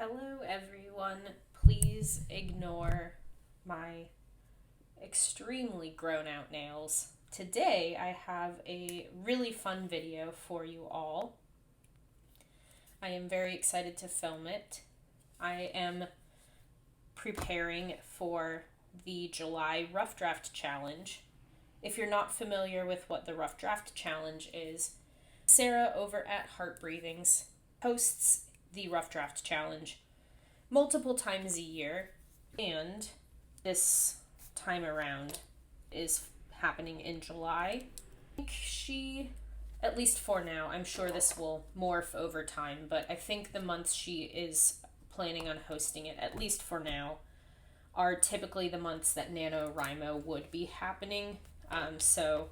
Hello everyone, please ignore my extremely grown out nails. Today I have a really fun video for you all. I am very excited to film it. I am preparing for the July Rough Draft Challenge. If you're not familiar with what the Rough Draft Challenge is, Sarra over at Heart Breathings hosts the Rough Draft Challenge multiple times a year, and this time around is happening in July. I think she, at least for now, I'm sure this will morph over time, but I think the months she is planning on hosting it, at least for now, are typically the months that NaNoWriMo would be happening. So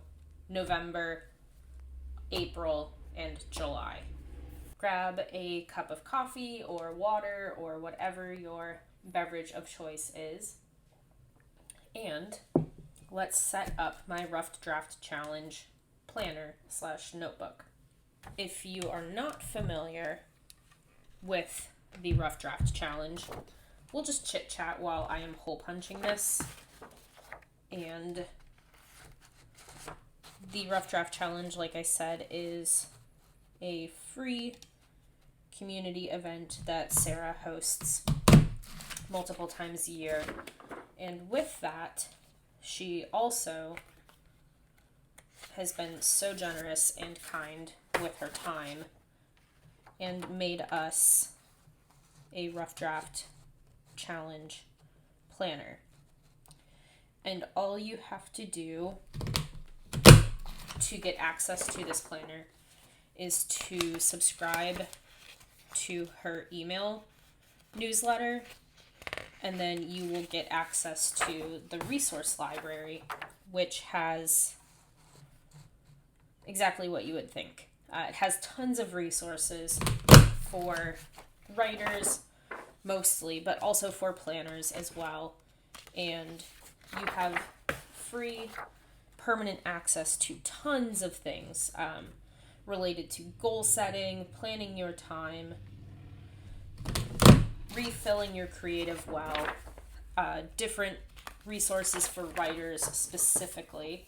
November, April, and July. Grab a cup of coffee or water or whatever your beverage of choice is. And let's set up my Rough Draft Challenge planner / notebook. If you are not familiar with the Rough Draft Challenge, we'll just chit chat while I am hole punching this. And the Rough Draft Challenge, like I said, is a free community event that Sarra hosts multiple times a year. And with that, she also has been so generous and kind with her time and made us a Rough Draft Challenge planner. And all you have to do to get access to this planner is to subscribe to her email newsletter, and then you will get access to the resource library, which has exactly what you would think. It has tons of resources for writers mostly, but also for planners as well. And you have free permanent access to tons of things related to goal setting, planning your time, refilling your creative well, different resources for writers specifically,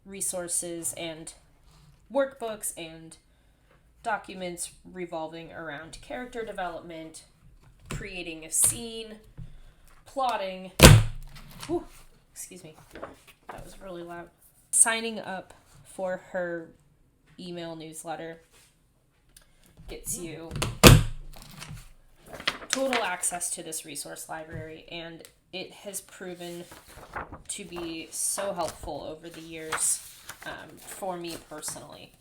resources and workbooks and documents revolving around character development, creating a scene, plotting. Whew, excuse me, that was really loud. Signing up for her email newsletter gets you total access to this resource library, and it has proven to be so helpful over the years for me personally.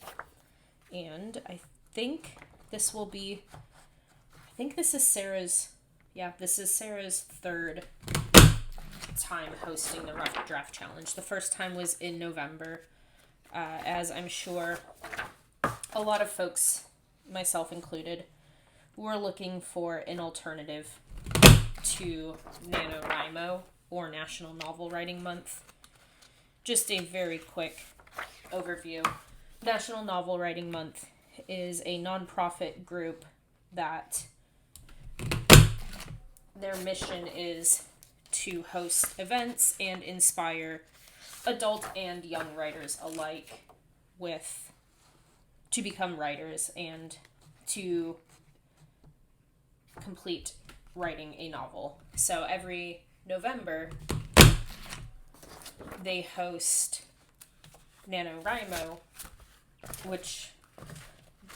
And I think this is Sarra's third time hosting the Rough Draft Challenge. The first time was in November, as I'm sure a lot of folks, myself included, were looking for an alternative to NaNoWriMo or National Novel Writing Month. Just a very quick overview. National Novel Writing Month is a nonprofit group that their mission is to host events and inspire adult and young writers alike to become writers and to complete writing a novel. So every November, they host NaNoWriMo, which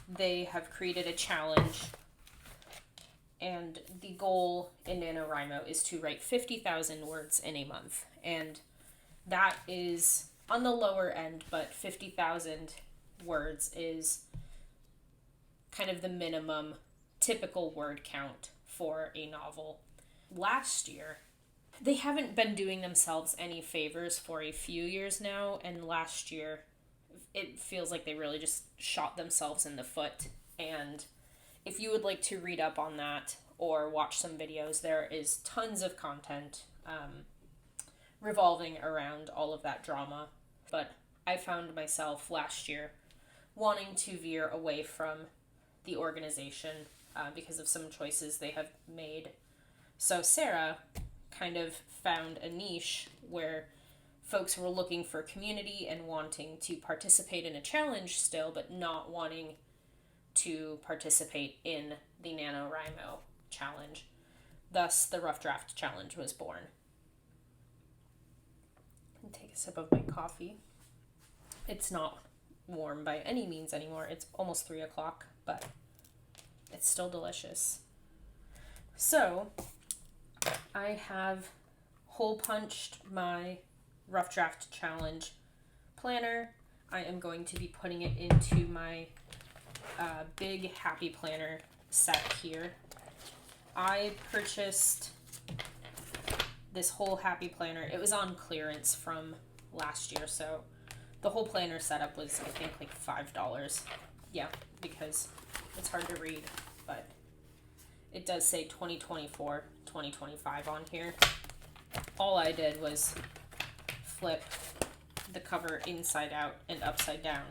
they have created a challenge, and the goal in NaNoWriMo is to write 50,000 words in a month. And that is on the lower end, but 50,000 words is kind of the minimum typical word count for a novel. Last year, they haven't been doing themselves any favors for a few years now, and last year it feels like they really just shot themselves in the foot. And if you would like to read up on that or watch some videos, there is tons of content revolving around all of that drama. But I found myself last year wanting to veer away from the organization because of some choices they have made. So Sarra kind of found a niche where folks were looking for community and wanting to participate in a challenge still, but not wanting to participate in the NaNoWriMo challenge. Thus, the Rough Draft Challenge was born. I'll take a sip of my coffee. It's not warm by any means anymore. It's almost 3 o'clock, but it's still delicious. So, I have hole punched my Rough Draft Challenge planner. I am going to be putting it into my big Happy Planner set here. I purchased this whole Happy Planner. It was on clearance from last year, so the whole planner setup was, I think, like $5. Yeah, because it's hard to read, but it does say 2024, 2025 on here. All I did was flip the cover inside out and upside down.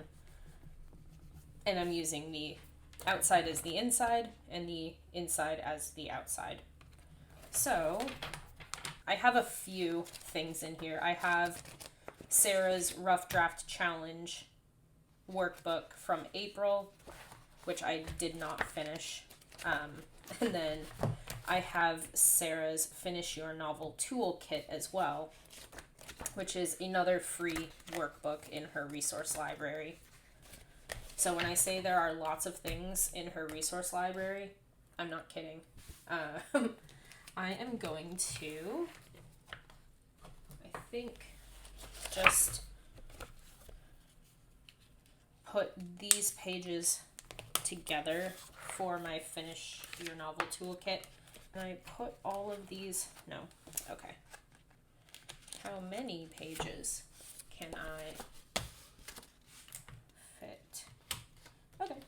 And I'm using the outside as the inside and the inside as the outside. So I have a few things in here. I have Sarra's Rough Draft Challenge workbook from April, which I did not finish. And then I have Sarra's Finish Your Novel Toolkit as well, which is another free workbook in her resource library. So when I say there are lots of things in her resource library, I'm not kidding. I am going to, I think, just put these pages together for my Finish Your Novel Toolkit. And I put all of these, no, okay. How many pages can I fit? Okay,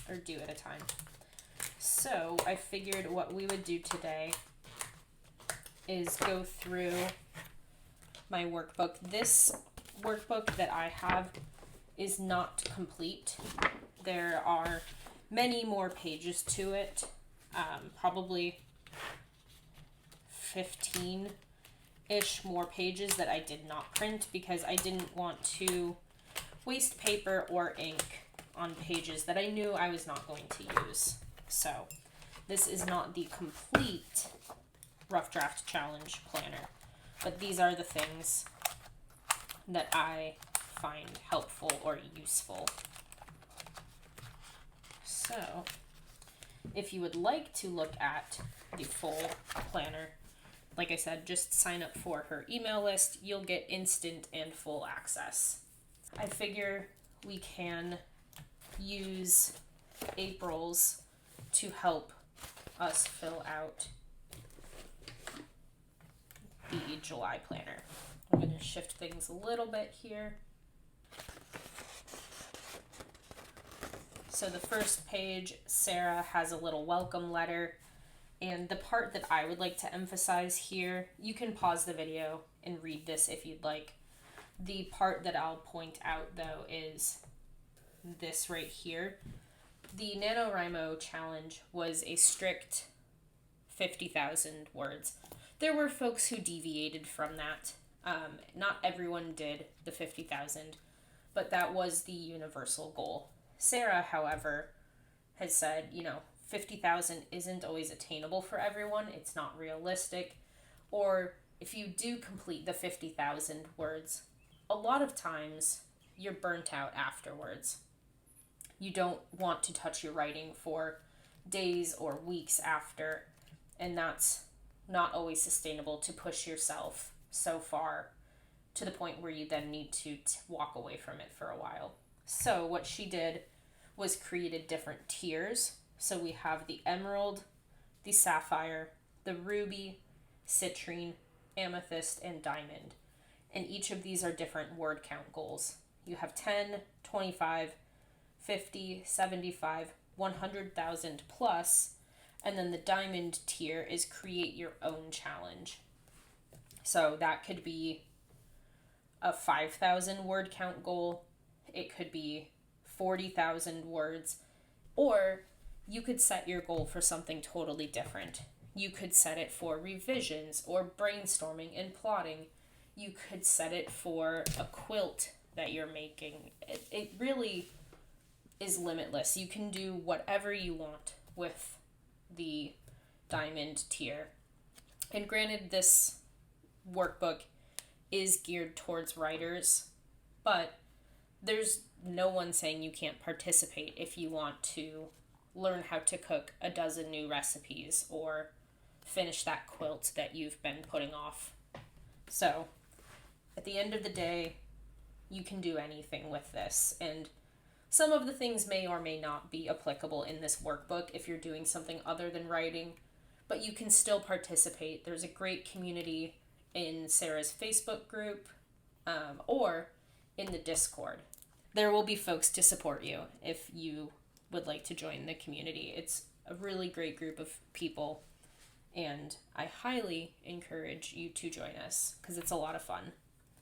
or do at a time. So I figured what we would do today is go through my workbook. This workbook that I have is not complete. There are many more pages to it, probably 15-ish more pages that I did not print because I didn't want to waste paper or ink on pages that I knew I was not going to use. So this is not the complete Rough Draft Challenge planner, but these are the things that I find helpful or useful. So if you would like to look at the full planner, like I said, just sign up for her email list. You'll get instant and full access. I figure we can use April's to help us fill out the July planner. I'm going to shift things a little bit here. So the first page, Sarra has a little welcome letter. And the part that I would like to emphasize here, you can pause the video and read this if you'd like. The part that I'll point out, though, is this right here. The NaNoWriMo challenge was a strict 50,000 words. There were folks who deviated from that. Not everyone did the 50,000, but that was the universal goal. Sarra, however, has said, 50,000 isn't always attainable for everyone. It's not realistic. Or if you do complete the 50,000 words, a lot of times you're burnt out afterwards. You don't want to touch your writing for days or weeks after, and that's not always sustainable to push yourself so far to the point where you then need to walk away from it for a while. So what she did was created different tiers. So we have the emerald, the sapphire, the ruby, citrine, amethyst, and diamond. And each of these are different word count goals. You have 10, 25, 50, 75, 100,000 plus, and then the diamond tier is create your own challenge. So that could be a 5,000 word count goal. It could be 40,000 words, or you could set your goal for something totally different. You could set it for revisions or brainstorming and plotting. You could set it for a quilt that you're making. It really is limitless. You can do whatever you want with the diamond tier. And granted, this workbook is geared towards writers, but there's no one saying you can't participate if you want to learn how to cook a dozen new recipes or finish that quilt that you've been putting off. So, at the end of the day, you can do anything with this, and some of the things may or may not be applicable in this workbook if you're doing something other than writing, but you can still participate. There's a great community in Sarah's Facebook group or in the Discord. There will be folks to support you if you would like to join the community. It's a really great group of people, and I highly encourage you to join us because it's a lot of fun.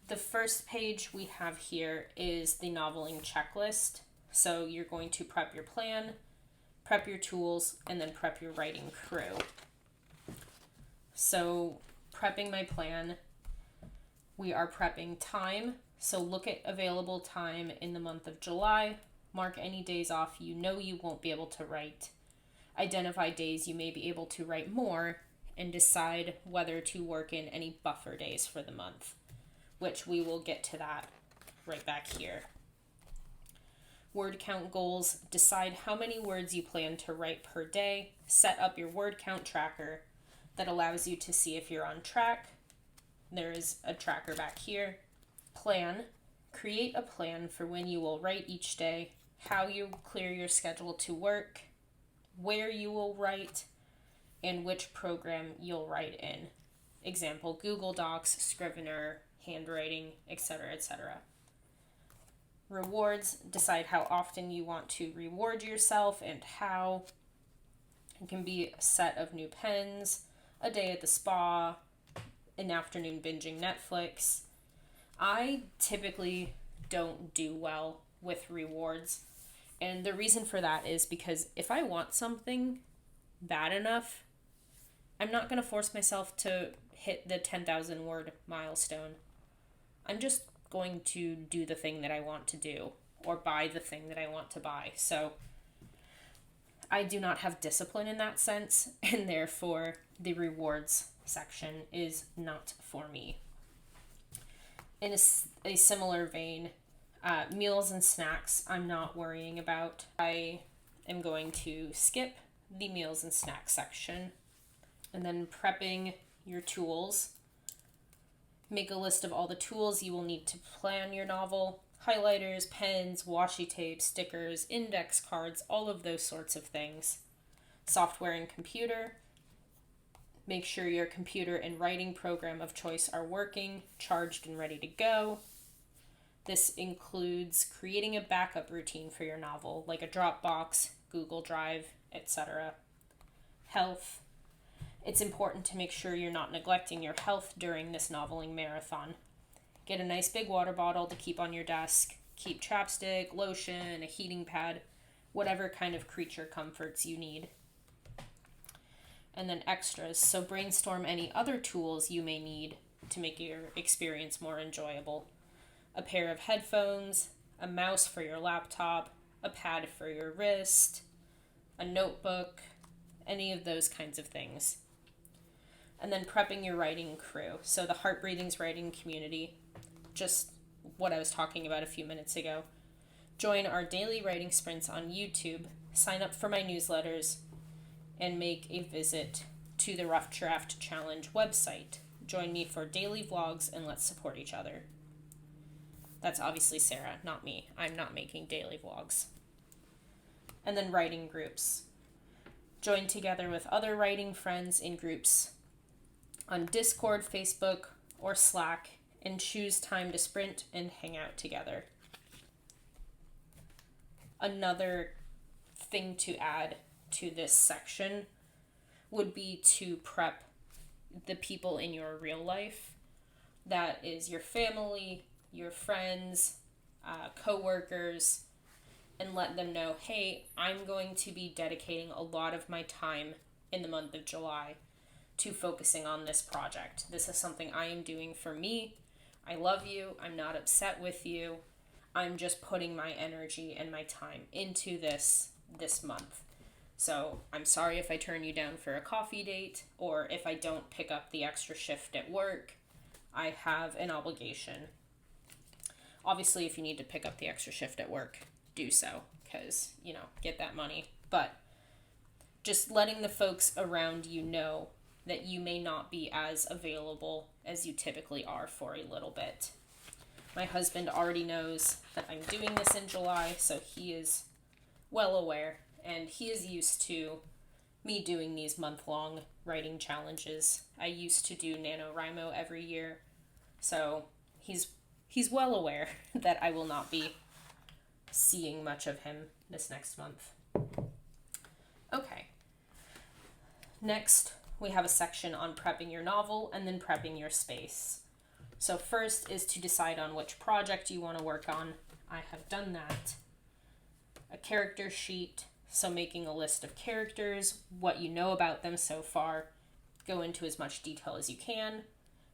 The first page we have here is the noveling checklist. So you're going to prep your plan, prep your tools, and then prep your writing crew. So prepping my plan, we are prepping time. So look at available time in the month of July. Mark any days off you know you won't be able to write. Identify days you may be able to write more, and decide whether to work in any buffer days for the month, which we will get to that right back here. Word count goals. Decide how many words you plan to write per day. Set up your word count tracker that allows you to see if you're on track. There is a tracker back here. Plan. Create a plan for when you will write each day, how you clear your schedule to work, where you will write, and which program you'll write in. Example, Google Docs, Scrivener, handwriting, etc., etc. Rewards. Decide how often you want to reward yourself and how. It can be a set of new pens, a day at the spa, an afternoon binging Netflix. I typically don't do well with rewards, and the reason for that is because if I want something bad enough, I'm not going to force myself to hit the 10,000 word milestone. I'm just going to do the thing that I want to do or buy the thing that I want to buy. So I do not have discipline in that sense, and therefore the rewards section is not for me. In a similar vein, meals and snacks I'm not worrying about. I am going to skip the meals and snacks section. And then prepping your tools. Make a list of all the tools you will need to plan your novel. Highlighters, pens, washi tape, stickers, index cards, all of those sorts of things. Software and computer. Make sure your computer and writing program of choice are working, charged, and ready to go. This includes creating a backup routine for your novel, like a Dropbox, Google Drive, etc. Health. It's important to make sure you're not neglecting your health during this noveling marathon. Get a nice big water bottle to keep on your desk. Keep chapstick, lotion, a heating pad, whatever kind of creature comforts you need. And then extras. So brainstorm any other tools you may need to make your experience more enjoyable. A pair of headphones, a mouse for your laptop, a pad for your wrist, a notebook, any of those kinds of things. And then prepping your writing crew. So the Heart Breathings writing community, just what I was talking about a few minutes ago. Join our daily writing sprints on YouTube, sign up for my newsletters, and make a visit to the Rough Draft Challenge website. Join me for daily vlogs and let's support each other. That's obviously Sarah, not me. I'm not making daily vlogs. And then writing groups. Join together with other writing friends in groups on Discord, Facebook, or Slack, and choose time to sprint and hang out together. Another thing to add to this section would be to prep the people in your real life. That is your family, your friends, co-workers, and let them know, hey, I'm going to be dedicating a lot of my time in the month of July to focusing on this project. This is something I am doing for me. I love you. I'm not upset with you. I'm just putting my energy and my time into this month. So I'm sorry if I turn you down for a coffee date, or if I don't pick up the extra shift at work. I have an obligation. Obviously, if you need to pick up the extra shift at work, do so, because, get that money. But just letting the folks around you know that you may not be as available as you typically are for a little bit. My husband already knows that I'm doing this in July, so he is well aware, and he is used to me doing these month-long writing challenges. I used to do NaNoWriMo every year, so he's well aware that I will not be seeing much of him this next month. Okay. Next, we have a section on prepping your novel and then prepping your space. So first is to decide on which project you want to work on. I have done that. A character sheet, so making a list of characters, what you know about them so far, go into as much detail as you can.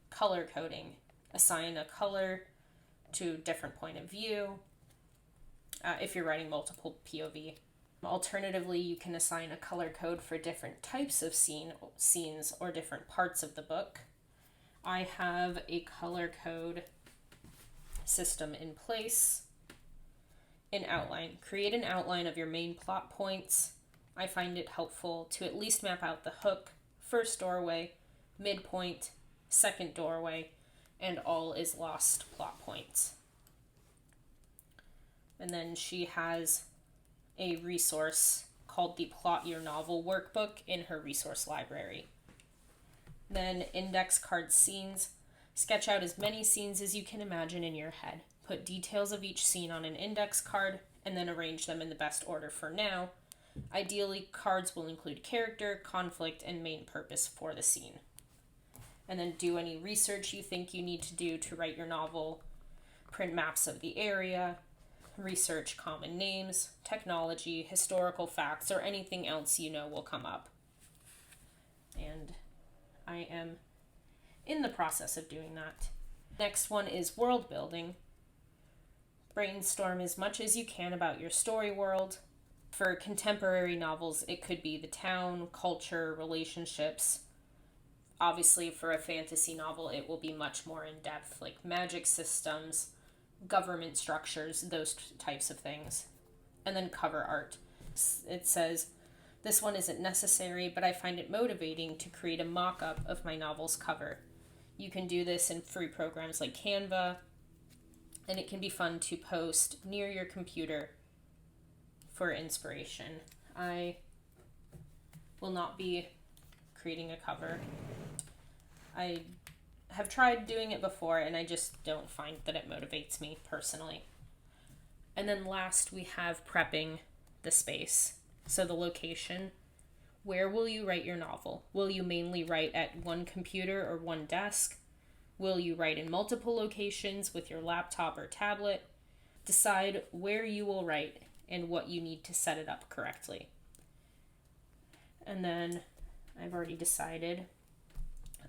Color coding, assign a color to a different point of view if you're writing multiple POV. Alternatively, you can assign a color code for different types of scenes or different parts of the book. I have a color code system in place. An outline. Create an outline of your main plot points. I find it helpful to at least map out the hook, first doorway, midpoint, second doorway, and all is lost plot points. And then she has a resource called the Plot Your Novel Workbook in her resource library. Then index card scenes. Sketch out as many scenes as you can imagine in your head. Put details of each scene on an index card and then arrange them in the best order for now. Ideally, cards will include character, conflict, and main purpose for the scene. And then do any research you think you need to do to write your novel. Print maps of the area. Research common names, technology, historical facts, or anything else you know will come up. And I am in the process of doing that. Next one is world building. Brainstorm as much as you can about your story world. For contemporary novels, it could be the town, culture, relationships. Obviously, for a fantasy novel, it will be much more in-depth, like magic systems, government structures, those types of things. And then cover art. It says, this one isn't necessary, but I find it motivating to create a mock-up of my novel's cover. You can do this in free programs like Canva, and it can be fun to post near your computer for inspiration. I will not be creating a cover. I have tried doing it before, and I just don't find that it motivates me personally. And then last, we have prepping the space. So the location. Where will you write your novel? Will you mainly write at one computer or one desk? Will you write in multiple locations with your laptop or tablet? Decide where you will write and what you need to set it up correctly. And then I've already decided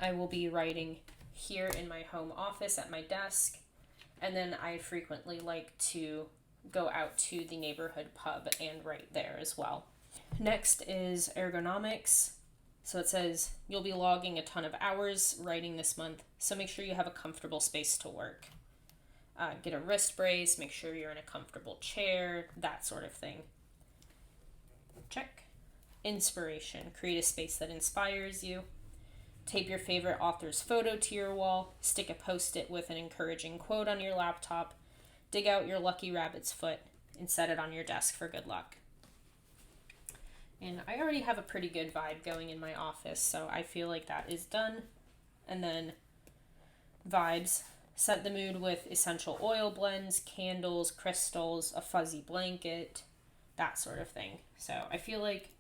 I will be writing here in my home office at my desk, and then I frequently like to go out to the neighborhood pub and write there as well. Next is ergonomics. So it says you'll be logging a ton of hours writing this month, so make sure you have a comfortable space to work. Get a wrist brace, make sure you're in a comfortable chair, that sort of thing. Check. Inspiration. Create a space that inspires you. Tape your favorite author's photo to your wall. Stick a post-it with an encouraging quote on your laptop. Dig out your lucky rabbit's foot and set it on your desk for good luck. And I already have a pretty good vibe going in my office, so I feel like that is done. And then vibes. Set the mood with essential oil blends, candles, crystals, a fuzzy blanket, that sort of thing. So I feel like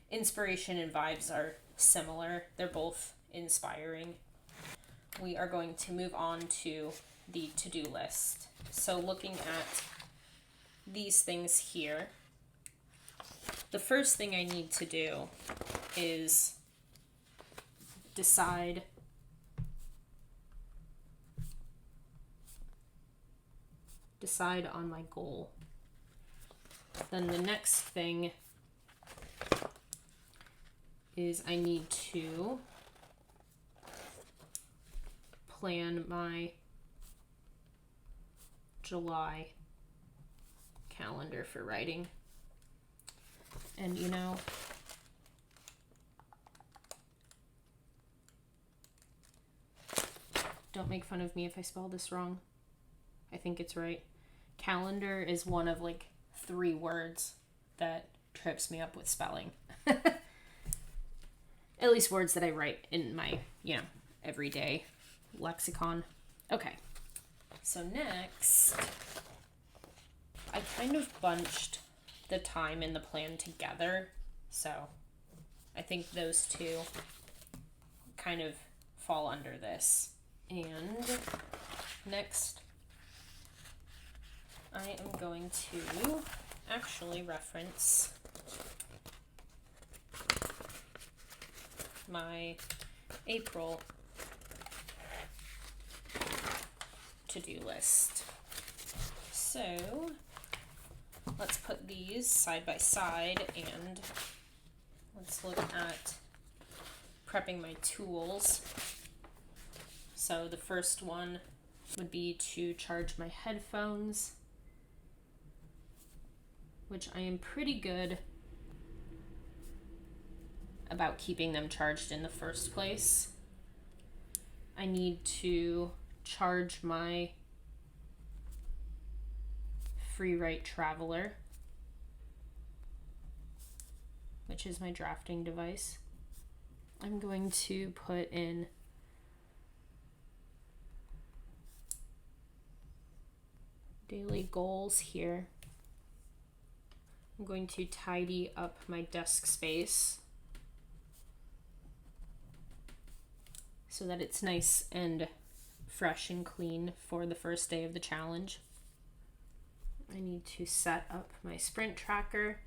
inspiration and vibes are similar. They're both inspiring. We are going to move on to the to-do list. So looking at these things here, the first thing I need to do is decide on my goal. Then the next thing is I need to plan my July calendar for writing. And you know, don't make fun of me if I spell this wrong. I think it's right. Calendar is one of like 3 words that trips me up with spelling. At least words that I write in my, everyday lexicon. Okay. So next, I kind of bunched the time and the plan together. So I think those two kind of fall under this. And next, I am going to actually reference my April to-do list. So let's put these side by side and let's look at prepping my tools. So the first one would be to charge my headphones, which I am pretty good about keeping them charged in the first place. I need to charge my FreeWrite Traveler, which is my drafting device. I'm going to put in daily goals here. I'm going to tidy up my desk space so that it's nice and fresh and clean for the first day of the challenge. I need to set up my sprint tracker.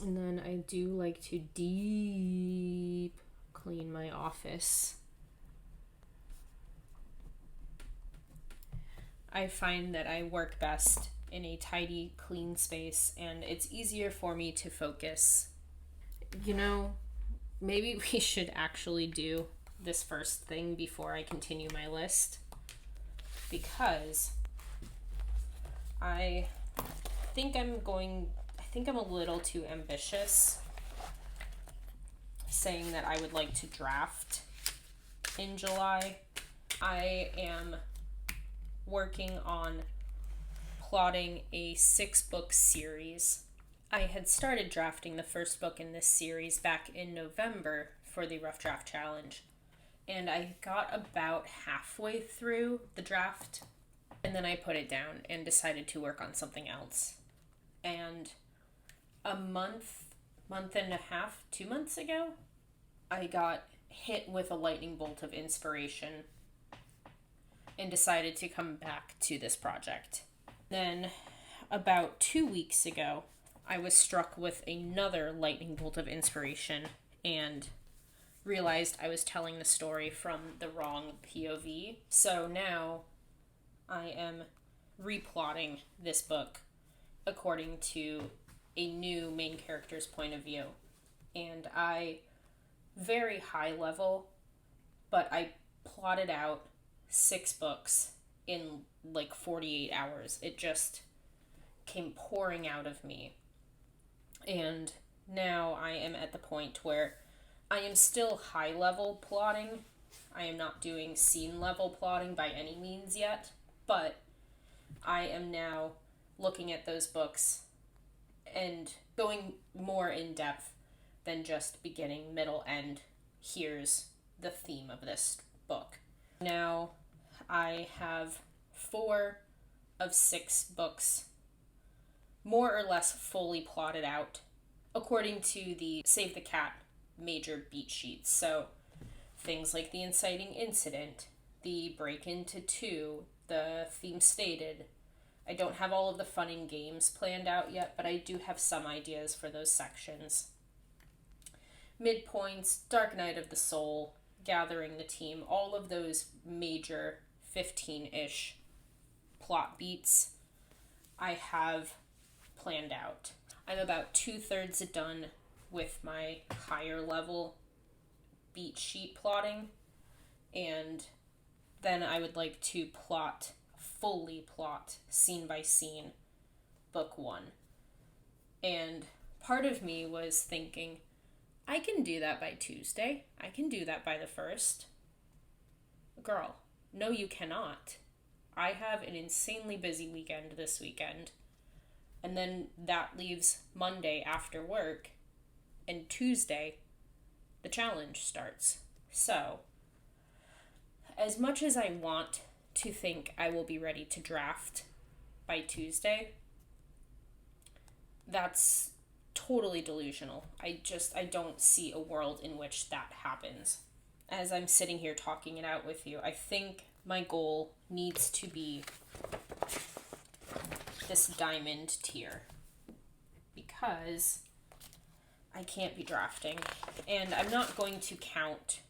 And then I do like to deep clean my office. I find that I work best in a tidy, clean space, and it's easier for me to focus. You know, maybe we should actually do this first thing before I continue my list, because I think I'm a little too ambitious saying that I would like to draft in July. I am working on plotting a 6-book series. I had started drafting the first book in this series back in November for the Rough Draft Challenge, and I got about halfway through the draft, and then I put it down and decided to work on something else. And a month and a half, 2 months ago, I got hit with a lightning bolt of inspiration and decided to come back to this project. Then, about 2 weeks ago, I was struck with another lightning bolt of inspiration and realized I was telling the story from the wrong POV. So now I am replotting this book according to a new main character's point of view. And I, very high level, but I plotted out 6 books in like 48 hours. It just came pouring out of me. And now I am at the point where I am still high level plotting. I am not doing scene level plotting by any means yet, but I am now looking at those books and going more in depth than just beginning, middle, end. Here's the theme of this book. Now I have 4 of 6 books more or less fully plotted out according to the Save the Cat major beat sheets. So things like the inciting incident, the break into 2, the theme stated. I don't have all of the fun and games planned out yet, but I do have some ideas for those sections. Midpoints, Dark Night of the Soul, Gathering the Team, all of those major 15-ish plot beats I have planned out. I'm about 2/3 done with my higher level beat sheet plotting, and then I would like to fully plot scene by scene book 1. And part of me was thinking, I can do that by Tuesday. I can do that by the 1st. Girl, no you cannot. I have an insanely busy weekend this weekend. And then that leaves Monday after work, and Tuesday, the challenge starts. So, as much as I want to think I will be ready to draft by Tuesday, that's totally delusional. I don't see a world in which that happens. As I'm sitting here talking it out with you, I think my goal needs to be this diamond tier, because I can't be drafting, and I'm not going to count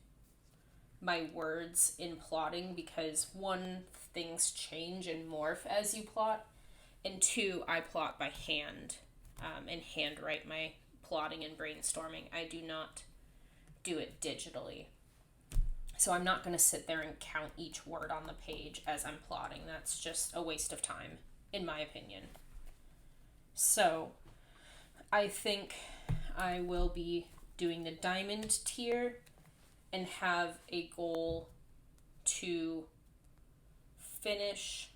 my words in plotting, because 1, things change and morph as you plot, and 2, I plot by hand and handwrite my plotting and brainstorming. I do not do it digitally. So I'm not going to sit there and count each word on the page as I'm plotting. That's just a waste of time, in my opinion. So I think I will be doing the diamond tier and have a goal to finish.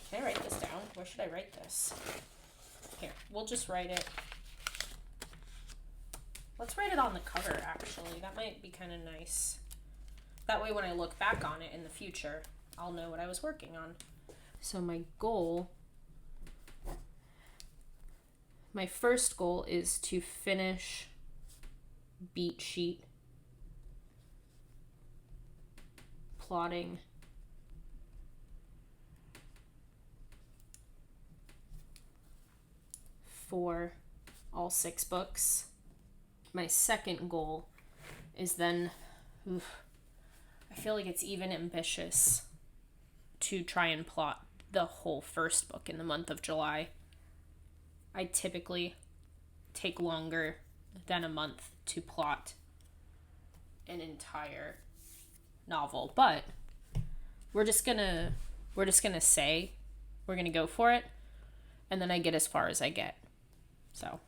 Can I write this down? Where should I write this? Here, we'll just write it. Let's write it on the cover, actually. That might be kind of nice. That way when I look back on it in the future, I'll know what I was working on. So my first goal is to finish beat sheet plotting for all 6 books. My second goal is then, I feel like it's even ambitious to try and plot the whole first book in the month of July. I typically take longer than a month to plot an entire novel, but we're just gonna say we're gonna go for it, and then I get as far as I get. So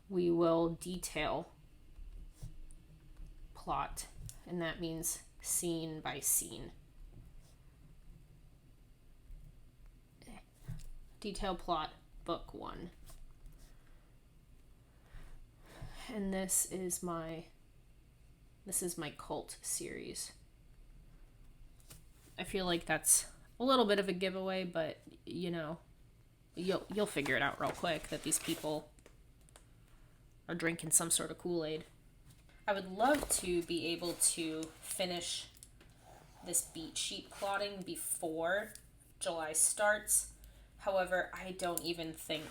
we will detail plot, and that means scene by scene. Detail plot book 1. And this is my cult series. I feel like that's a little bit of a giveaway, but you'll figure it out real quick that these people are drinking some sort of Kool-Aid. I would love to be able to finish this beat sheet plotting before July starts. However, I don't even think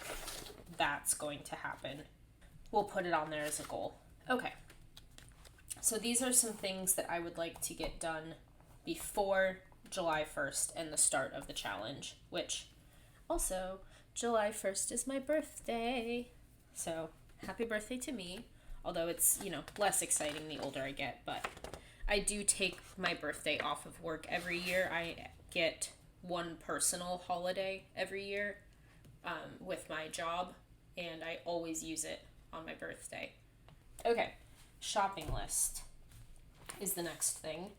that's going to happen. We'll put it on there as a goal. Okay. So these are some things that I would like to get done before July 1st and the start of the challenge, which also July 1st is my birthday. So happy birthday to me, although it's, less exciting the older I get, but I do take my birthday off of work every year. I get one personal holiday every year with my job, and I always use it on my birthday. Okay, shopping list is the next thing.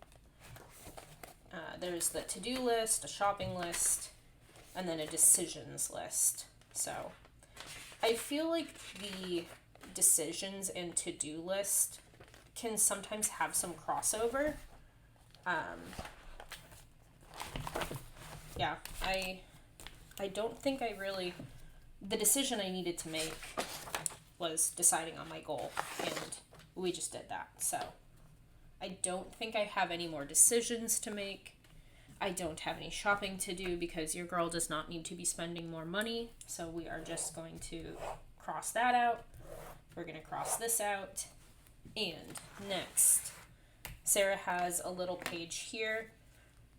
There's the to-do list, a shopping list, and then a decisions list. So I feel like the decisions and to-do list can sometimes have some crossover. Yeah, I don't think the decision I needed to make was deciding on my goal, and we just did that. So I don't think I have any more decisions to make. I don't have any shopping to do because your girl does not need to be spending more money. So we are just going to cross that out. We're going to cross this out. And next, Sarah has a little page here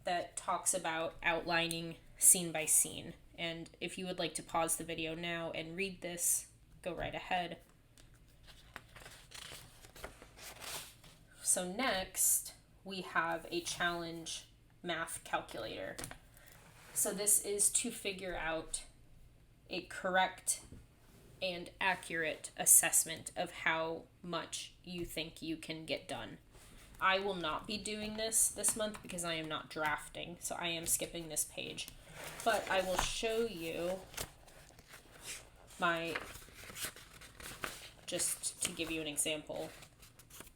that talks about outlining scene by scene. And if you would like to pause the video now and read this, go right ahead. So next, we have a challenge math calculator. So this is to figure out a correct and accurate assessment of how much you think you can get done. I will not be doing this month because I am not drafting, so I am skipping this page. But I will show you just to give you an example,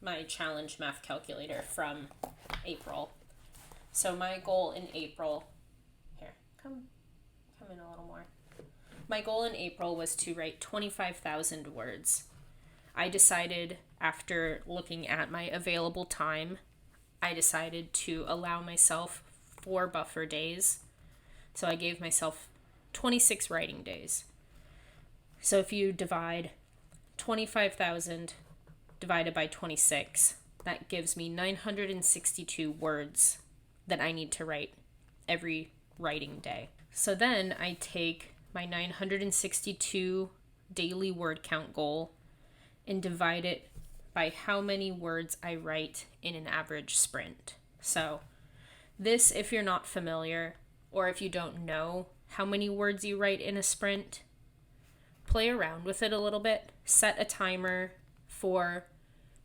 my challenge math calculator from April. So my goal in April, come in a little more. My goal in April was to write 25,000 words. I decided, after looking at my available time, I decided to allow myself 4 buffer days. So I gave myself 26 writing days. So if you divide 25,000 divided by 26, that gives me 962 words that I need to write every writing day. So then I take my 962 daily word count goal and divide it by how many words I write in an average sprint. So this, if you're not familiar, or if you don't know how many words you write in a sprint, play around with it a little bit. Set a timer for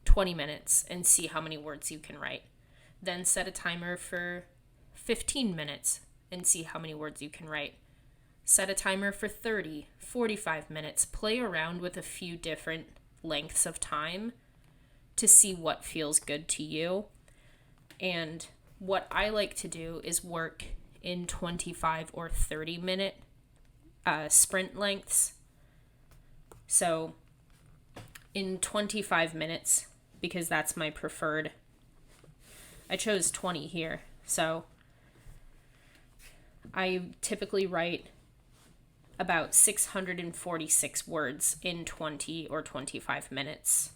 20 minutes and see how many words you can write. Then set a timer for 15 minutes and see how many words you can write. Set a timer for 30, 45 minutes. Play around with a few different lengths of time to see what feels good to you. And what I like to do is work in 25 or 30 minute sprint lengths. So in 25 minutes, because that's my preferred, I chose 20 here. So I typically write about 646 words in 20 or 25 minutes.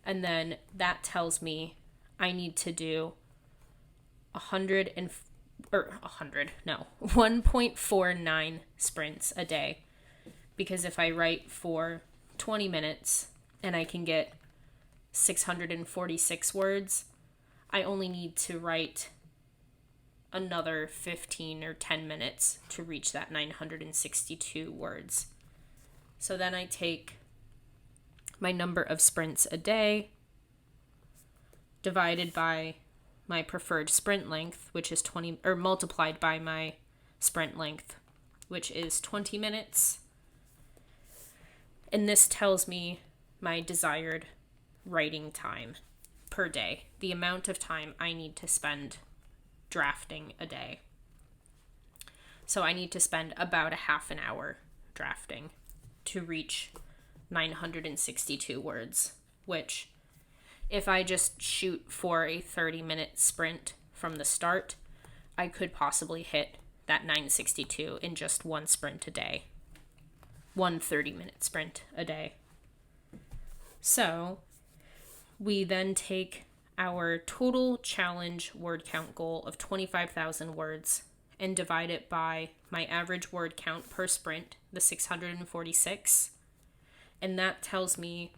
And then that tells me I need to do 1.49 sprints a day. Because if I write for 20 minutes and I can get 646 words, I only need to write another 15 or 10 minutes to reach that 962 words. So then I take my number of sprints a day divided by my preferred sprint length, which is 20, or multiplied by my sprint length, which is 20 minutes. And this tells me my desired writing time per day, the amount of time I need to spend drafting a day. So I need to spend about a half an hour drafting to reach 962 words, which if I just shoot for a 30-minute sprint from the start, I could possibly hit that 962 in just one sprint a day. One 30-minute sprint a day. So we then take our total challenge word count goal of 25,000 words and divide it by my average word count per sprint, the 646. And that tells me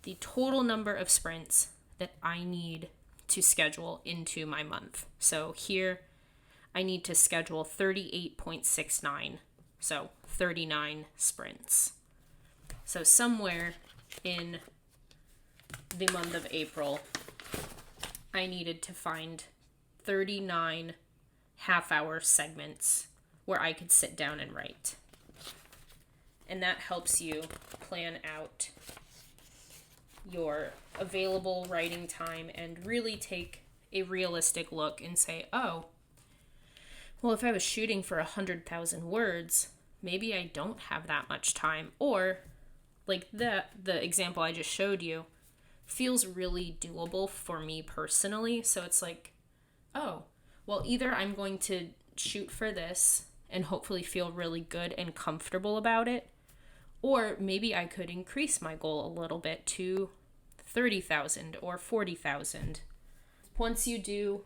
the total number of sprints that I need to schedule into my month. So here I need to schedule 38.69. So 39 sprints. So somewhere in the month of April, I needed to find 39 half-hour segments where I could sit down and write. And that helps you plan out your available writing time and really take a realistic look and say, oh, well, if I was shooting for 100,000 words, maybe I don't have that much time. Or, like the example I just showed you, feels really doable for me personally. So it's like, oh, well, either I'm going to shoot for this and hopefully feel really good and comfortable about it, or maybe I could increase my goal a little bit to 30,000 or 40,000. Once you do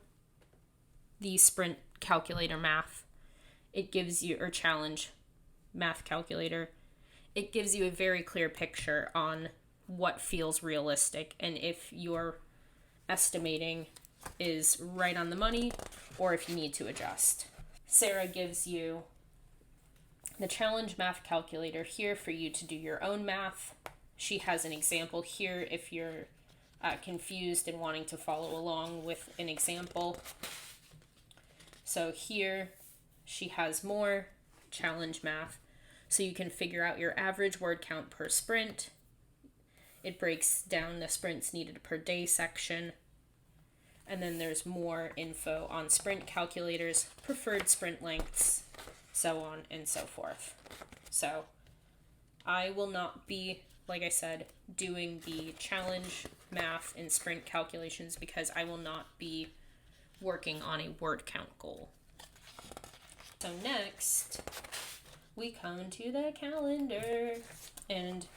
the sprint calculator math, it gives you, or challenge math calculator, it gives you a very clear picture on what feels realistic and if your estimating is right on the money or if you need to adjust. Sarra gives you the challenge math calculator here for you to do your own math. She has an example here if you're confused and wanting to follow along with an example. So here she has more challenge math, so you can figure out your average word count per sprint. It breaks down the sprints needed per day section. And then there's more info on sprint calculators, preferred sprint lengths, so on and so forth. So I will not be, like I said, doing the challenge math and sprint calculations because I will not be working on a word count goal. So next, we come to the calendar, and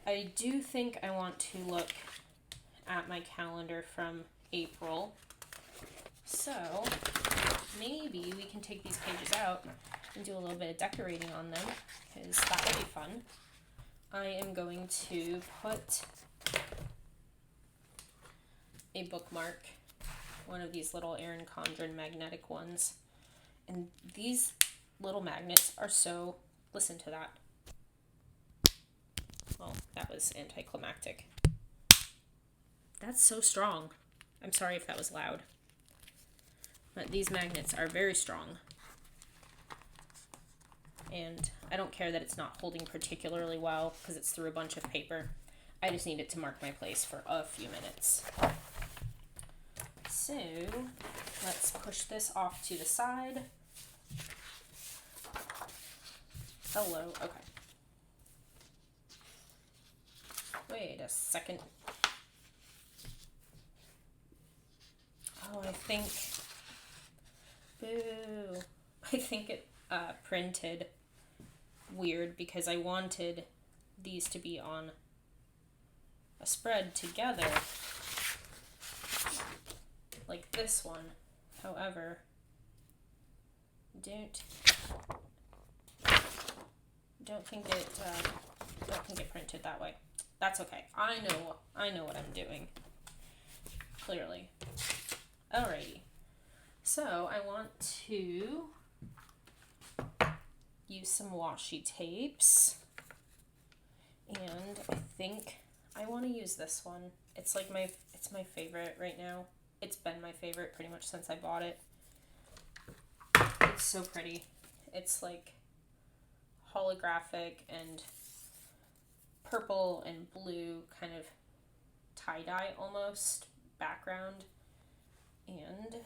I do think I want to look at my calendar from April. So maybe we can take these pages out and do a little bit of decorating on them, because that would be fun. I am going to put a bookmark, one of these little Erin Condren magnetic ones. And these little magnets are so, listen to that. Well, that was anticlimactic. That's so strong. I'm sorry if that was loud. But these magnets are very strong. And I don't care that it's not holding particularly well because it's through a bunch of paper. I just need it to mark my place for a few minutes. So let's push this off to the side. Hello, okay. Wait a second. Oh, I think it printed weird because I wanted these to be on a spread together, like this one. However, don't think it printed that way. That's okay. I know what I'm doing. Clearly. Alrighty. So I want to use some washi tapes, and I think I want to use this one. It's like it's my favorite right now. It's been my favorite pretty much since I bought it. It's so pretty. It's like holographic and purple and blue kind of tie-dye almost background. And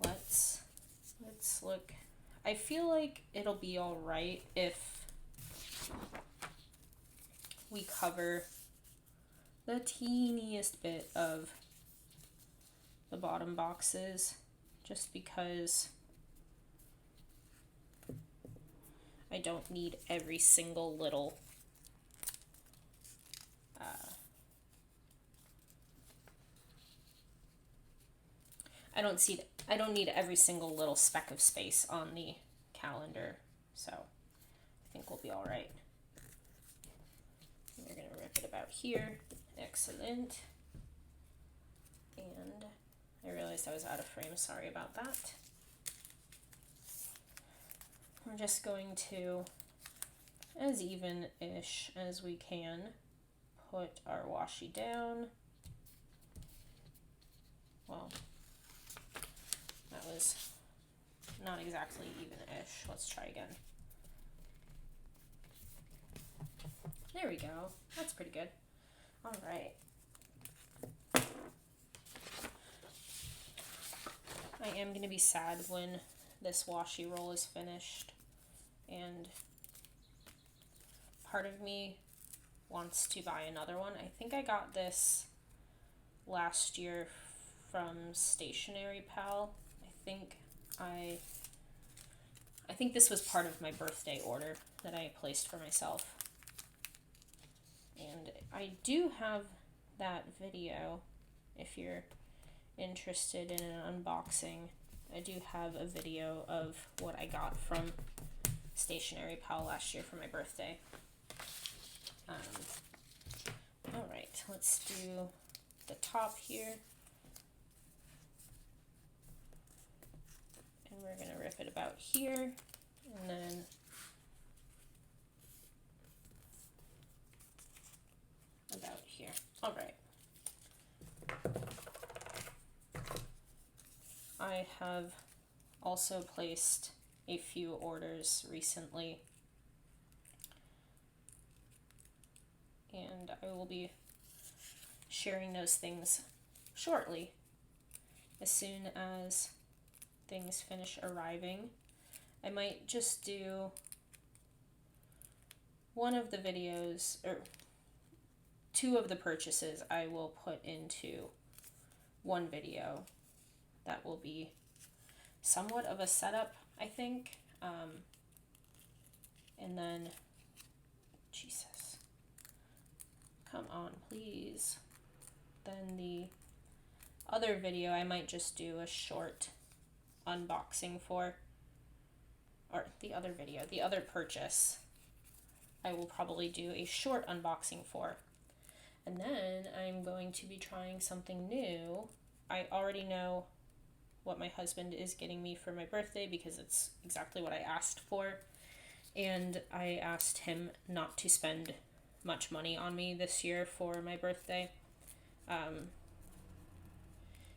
let's look. I feel like it'll be all right if we cover the teeniest bit of the bottom boxes, just because I don't need every single little I don't need every single little speck of space on the calendar, so I think we'll be all right. We're going to rip it about here. Excellent. And I realized I was out of frame. Sorry about that. We're just going to, as even-ish as we can, put our washi down. Well, that was not exactly even-ish. Let's try again. There we go. That's pretty good. All right. I am going to be sad when this washi roll is finished, and part of me wants to buy another one. I think I got this last year from Stationery Pal. I think this was part of my birthday order that I placed for myself. And I do have that video if you're interested in an unboxing. I do have a video of what I got from Stationery Pal last year for my birthday. Alright, let's do the top here. And we're going to rip it about here, and then about here. Alright. I have also placed a few orders recently, and I will be sharing those things shortly as soon as things finish arriving. I might just do one of the videos, or two of the purchases I will put into one video. That will be somewhat of a setup, I think. And then, Jesus, come on, please. Then the other video I might just do a short unboxing for, or the other video, the other purchase, I will probably do a short unboxing for. And then I'm going to be trying something new. I already know what my husband is getting me for my birthday because it's exactly what I asked for. And I asked him not to spend much money on me this year for my birthday.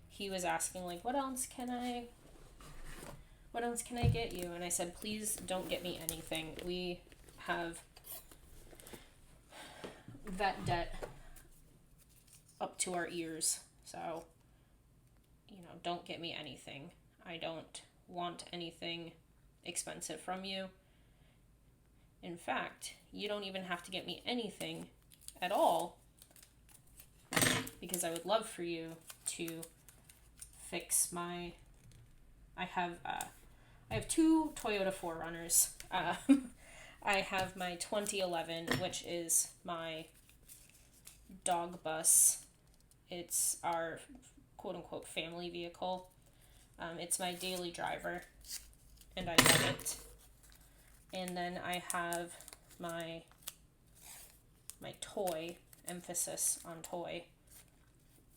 He was asking, like, what else can I get you? And I said, please don't get me anything. We have vet debt up to our ears, so don't get me anything. I don't want anything expensive from you. In fact, you don't even have to get me anything at all, because I would love for you to fix my... I have two Toyota 4Runners. I have my 2011, which is my dog bus. It's our quote-unquote family vehicle. It's my daily driver, and I love it. And then I have my toy, emphasis on toy,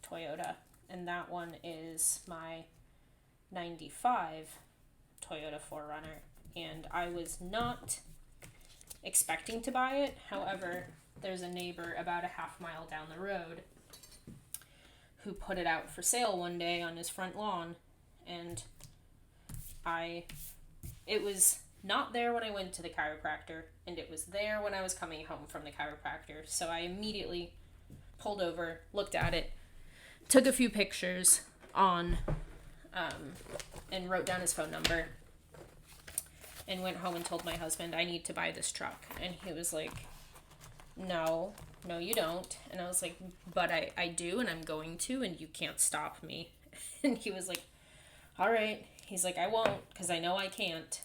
Toyota, and that one is my 95 Toyota 4Runner, and I was not expecting to buy it. However, there's a neighbor about a half-mile down the road who put it out for sale one day on his front lawn, and it was not there when I went to the chiropractor, and it was there when I was coming home from the chiropractor, so I immediately pulled over, looked at it, took a few pictures and wrote down his phone number, and went home and told my husband, I need to buy this truck. And he was like, no, you don't. And I was like, but I do, and I'm going to, and you can't stop me. And he was like, all right. He's like, I won't, because I know I can't.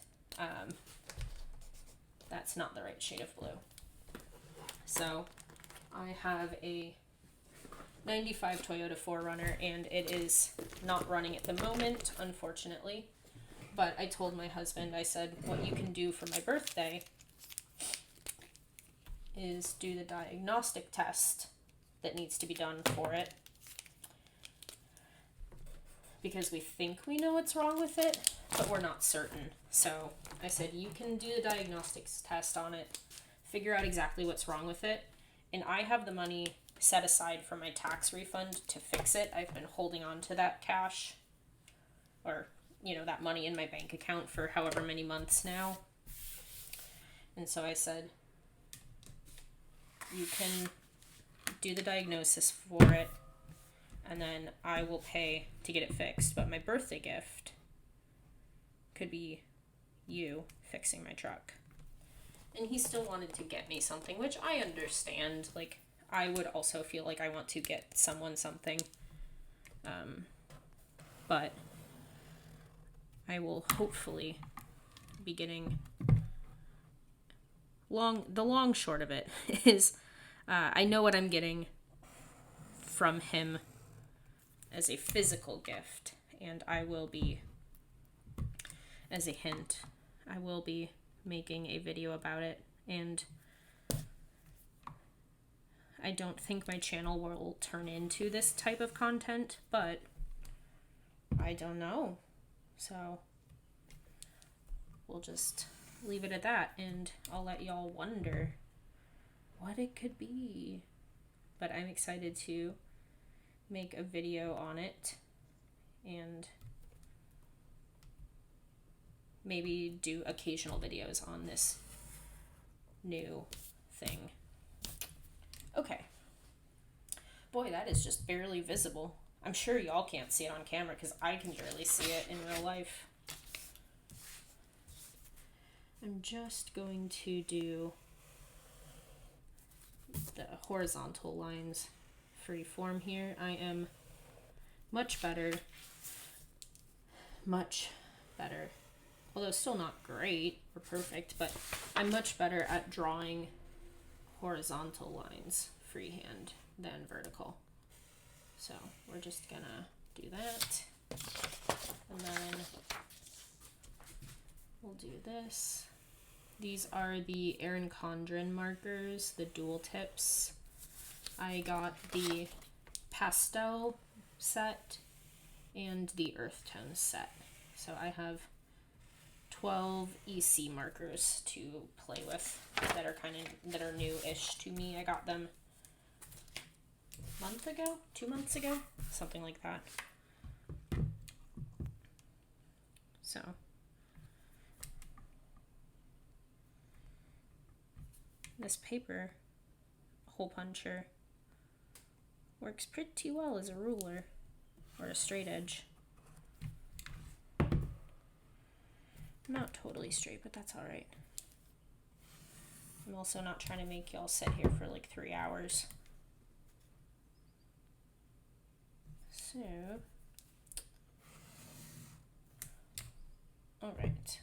That's not the right shade of blue. So I have a 95 Toyota 4Runner, and it is not running at the moment, unfortunately. But I told my husband, I said, what you can do for my birthday is do the diagnostic test that needs to be done for it, because we think we know what's wrong with it, but we're not certain. So I said, you can do the diagnostics test on it, figure out exactly what's wrong with it, and I have the money set aside for my tax refund to fix it. I've been holding on to that cash, or that money in my bank account for however many months now. And so I said, you can do the diagnosis for it, and then I will pay to get it fixed. But my birthday gift could be you fixing my truck. And he still wanted to get me something, which I understand. Like, I would also feel like I want to get someone something. But I will hopefully be getting... The long short of it is I know what I'm getting from him as a physical gift. And I will be, as a hint, I will be making a video about it. And I don't think my channel will turn into this type of content, but I don't know. So we'll just leave it at that, and I'll let y'all wonder what it could be. But I'm excited to make a video on it and maybe do occasional videos on this new thing. Okay. Boy, that is just barely visible. I'm sure y'all can't see it on camera because I can barely see it in real life. I'm just going to do the horizontal lines free form here. I am much better, although still not great or perfect, but I'm much better at drawing horizontal lines freehand than vertical. So we're just gonna do that, and then we'll do this. These are the Erin Condren markers, the dual tips. I got the pastel set and the earth tone set. So I have 12 EC markers to play with that are new-ish to me. I got them a month ago, 2 months ago, something like that. So this paper hole puncher works pretty well as a ruler or a straight edge. Not totally straight, but that's all right. I'm also not trying to make y'all sit here for like 3 hours. So, all right.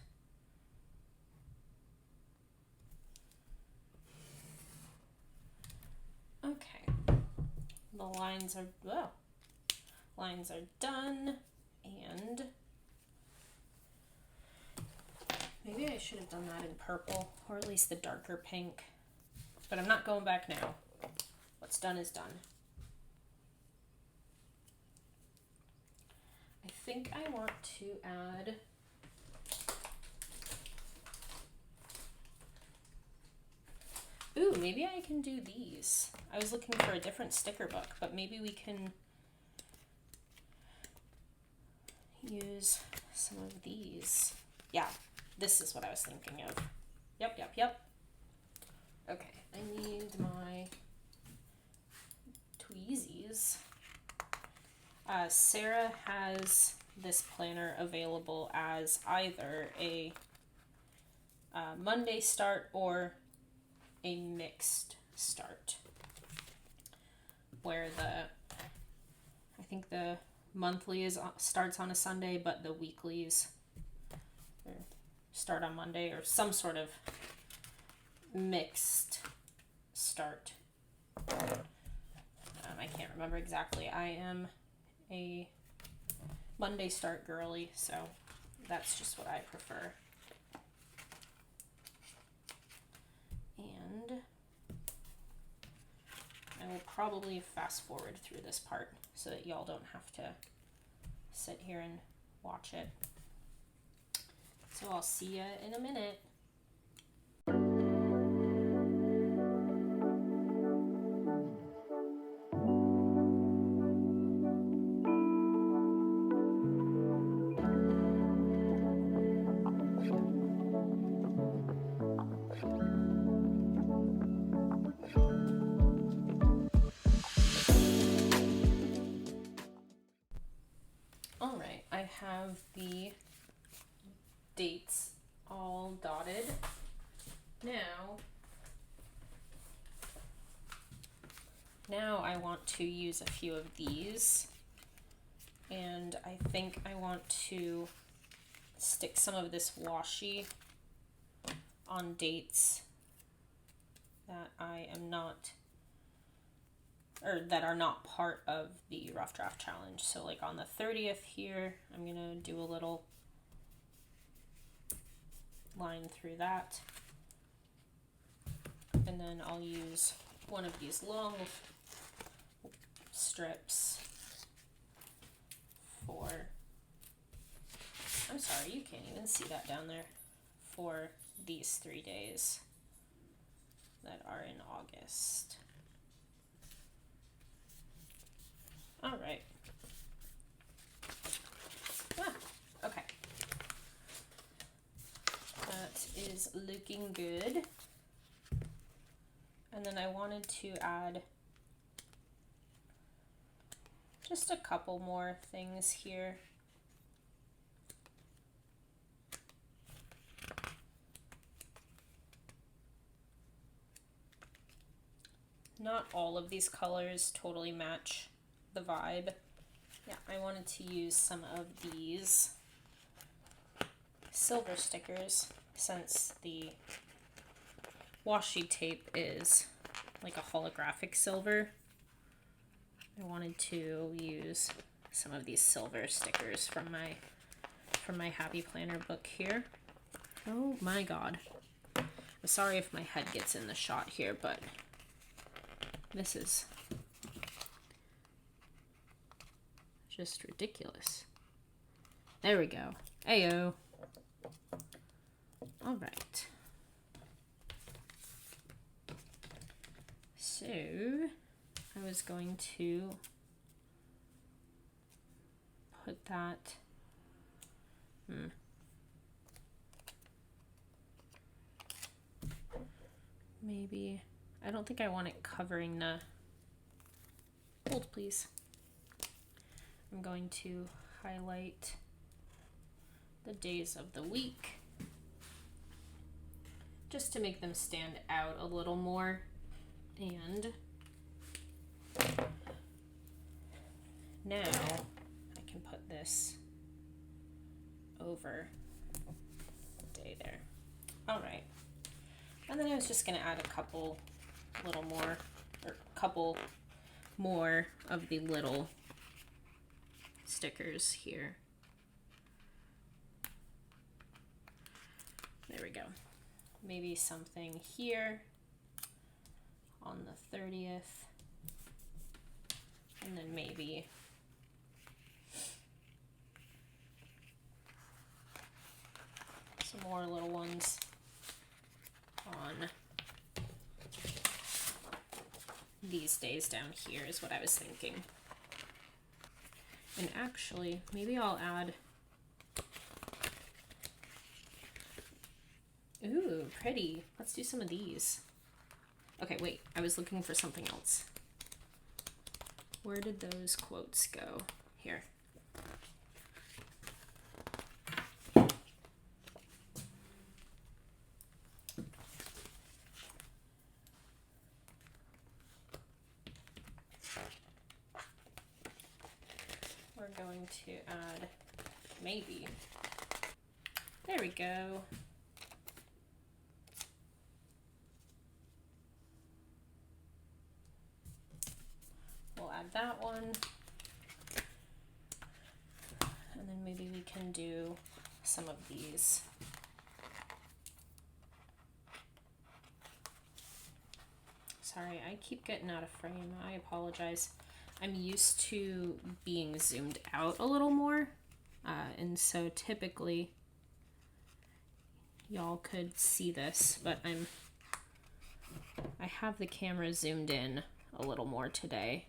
Okay. The lines are done, and maybe I should have done that in purple, or at least the darker pink, but I'm not going back now. What's done is done. I think I want to add ooh, maybe I can do these. I was looking for a different sticker book, but maybe we can use some of these. Yeah, this is what I was thinking of. Yep. Okay, I need my tweezies. Sarra has this planner available as either a Monday start or a mixed start, where I think the monthly starts on a Sunday, but the weeklies start on Monday, or some sort of mixed start. I can't remember exactly. I am a Monday start girly, so that's just what I prefer. And I will probably fast forward through this part so that y'all don't have to sit here and watch it. So I'll see ya in a minute. Alright, I have the dates all dotted. Now Now I want to use a few of these, and I think I want to stick some of this washi on dates that I am not, or that are not part of the rough draft challenge. So like on the 30th here, I'm gonna do a little line through that, and then I'll use one of these long strips for, I'm sorry, you can't even see that down there, for these 3 days that are in August. All right. Okay. That is looking good. And then I wanted to add just a couple more things here. Not all of these colors totally match the vibe. Yeah, I wanted to use some of these silver stickers since the washi tape is like a holographic silver. I wanted to use some of these silver stickers from my Happy Planner book here. Oh my god. I'm sorry if my head gets in the shot here, but this is just ridiculous. There we go. Ayo. All right. So I was going to put that. Maybe. I don't think I want it covering the. Hold, please. I'm going to highlight the days of the week just to make them stand out a little more. And now I can put this over the day there. All right. And then I was just going to add a couple more of the little stickers here. There we go. Maybe something here on the 30th, and then maybe some more little ones on these days down here is what I was thinking. And actually, maybe I'll add, ooh, pretty. Let's do some of these. Okay, wait, I was looking for something else. Where did those quotes go? Here. We're going to add, maybe. There we go. Add that one, and then maybe we can do some of these. Sorry, I keep getting out of frame. I apologize. I'm used to being zoomed out a little more, and so typically y'all could see this, but I have the camera zoomed in a little more today.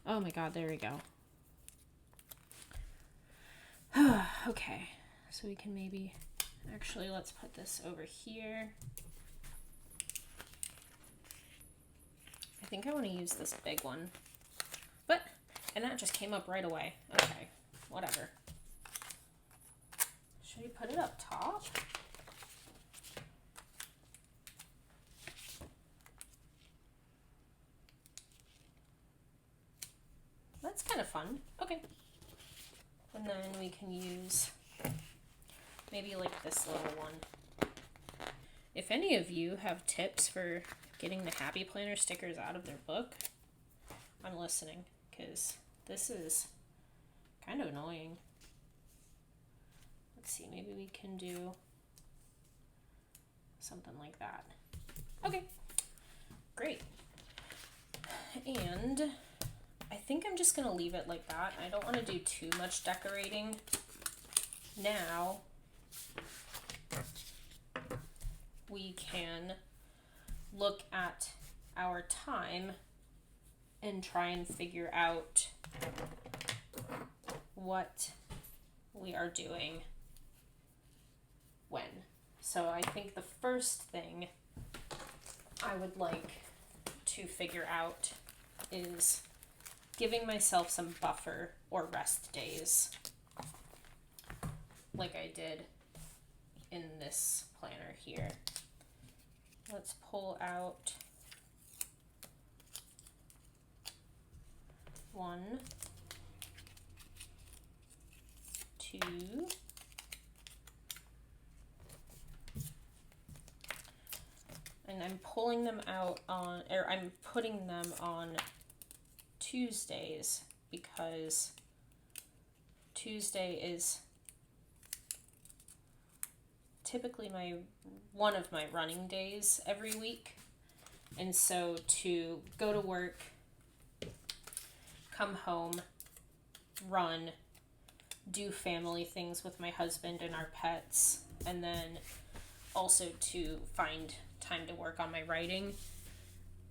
Oh my god, there we go. Okay, so we can maybe, actually let's put this over here. I think I want to use this big one. And that just came up right away. Okay, whatever. Should we put it up top? That's kind of fun. Okay. And then we can use maybe like this little one. If any of you have tips for getting the Happy Planner stickers out of their book, I'm listening, because this is kind of annoying. Let's see, maybe we can do something like that. Okay, great. And I think I'm just going to leave it like that. I don't want to do too much decorating. Now, we can look at our time and try and figure out what we are doing when. So I think the first thing I would like to figure out is giving myself some buffer or rest days, like I did in this planner here. Let's pull out 1, 2, and I'm pulling them out on, or I'm putting them on Tuesdays because Tuesday is typically one of my running days every week. And so to go to work, come home, run, do family things with my husband and our pets, and then also to find time to work on my writing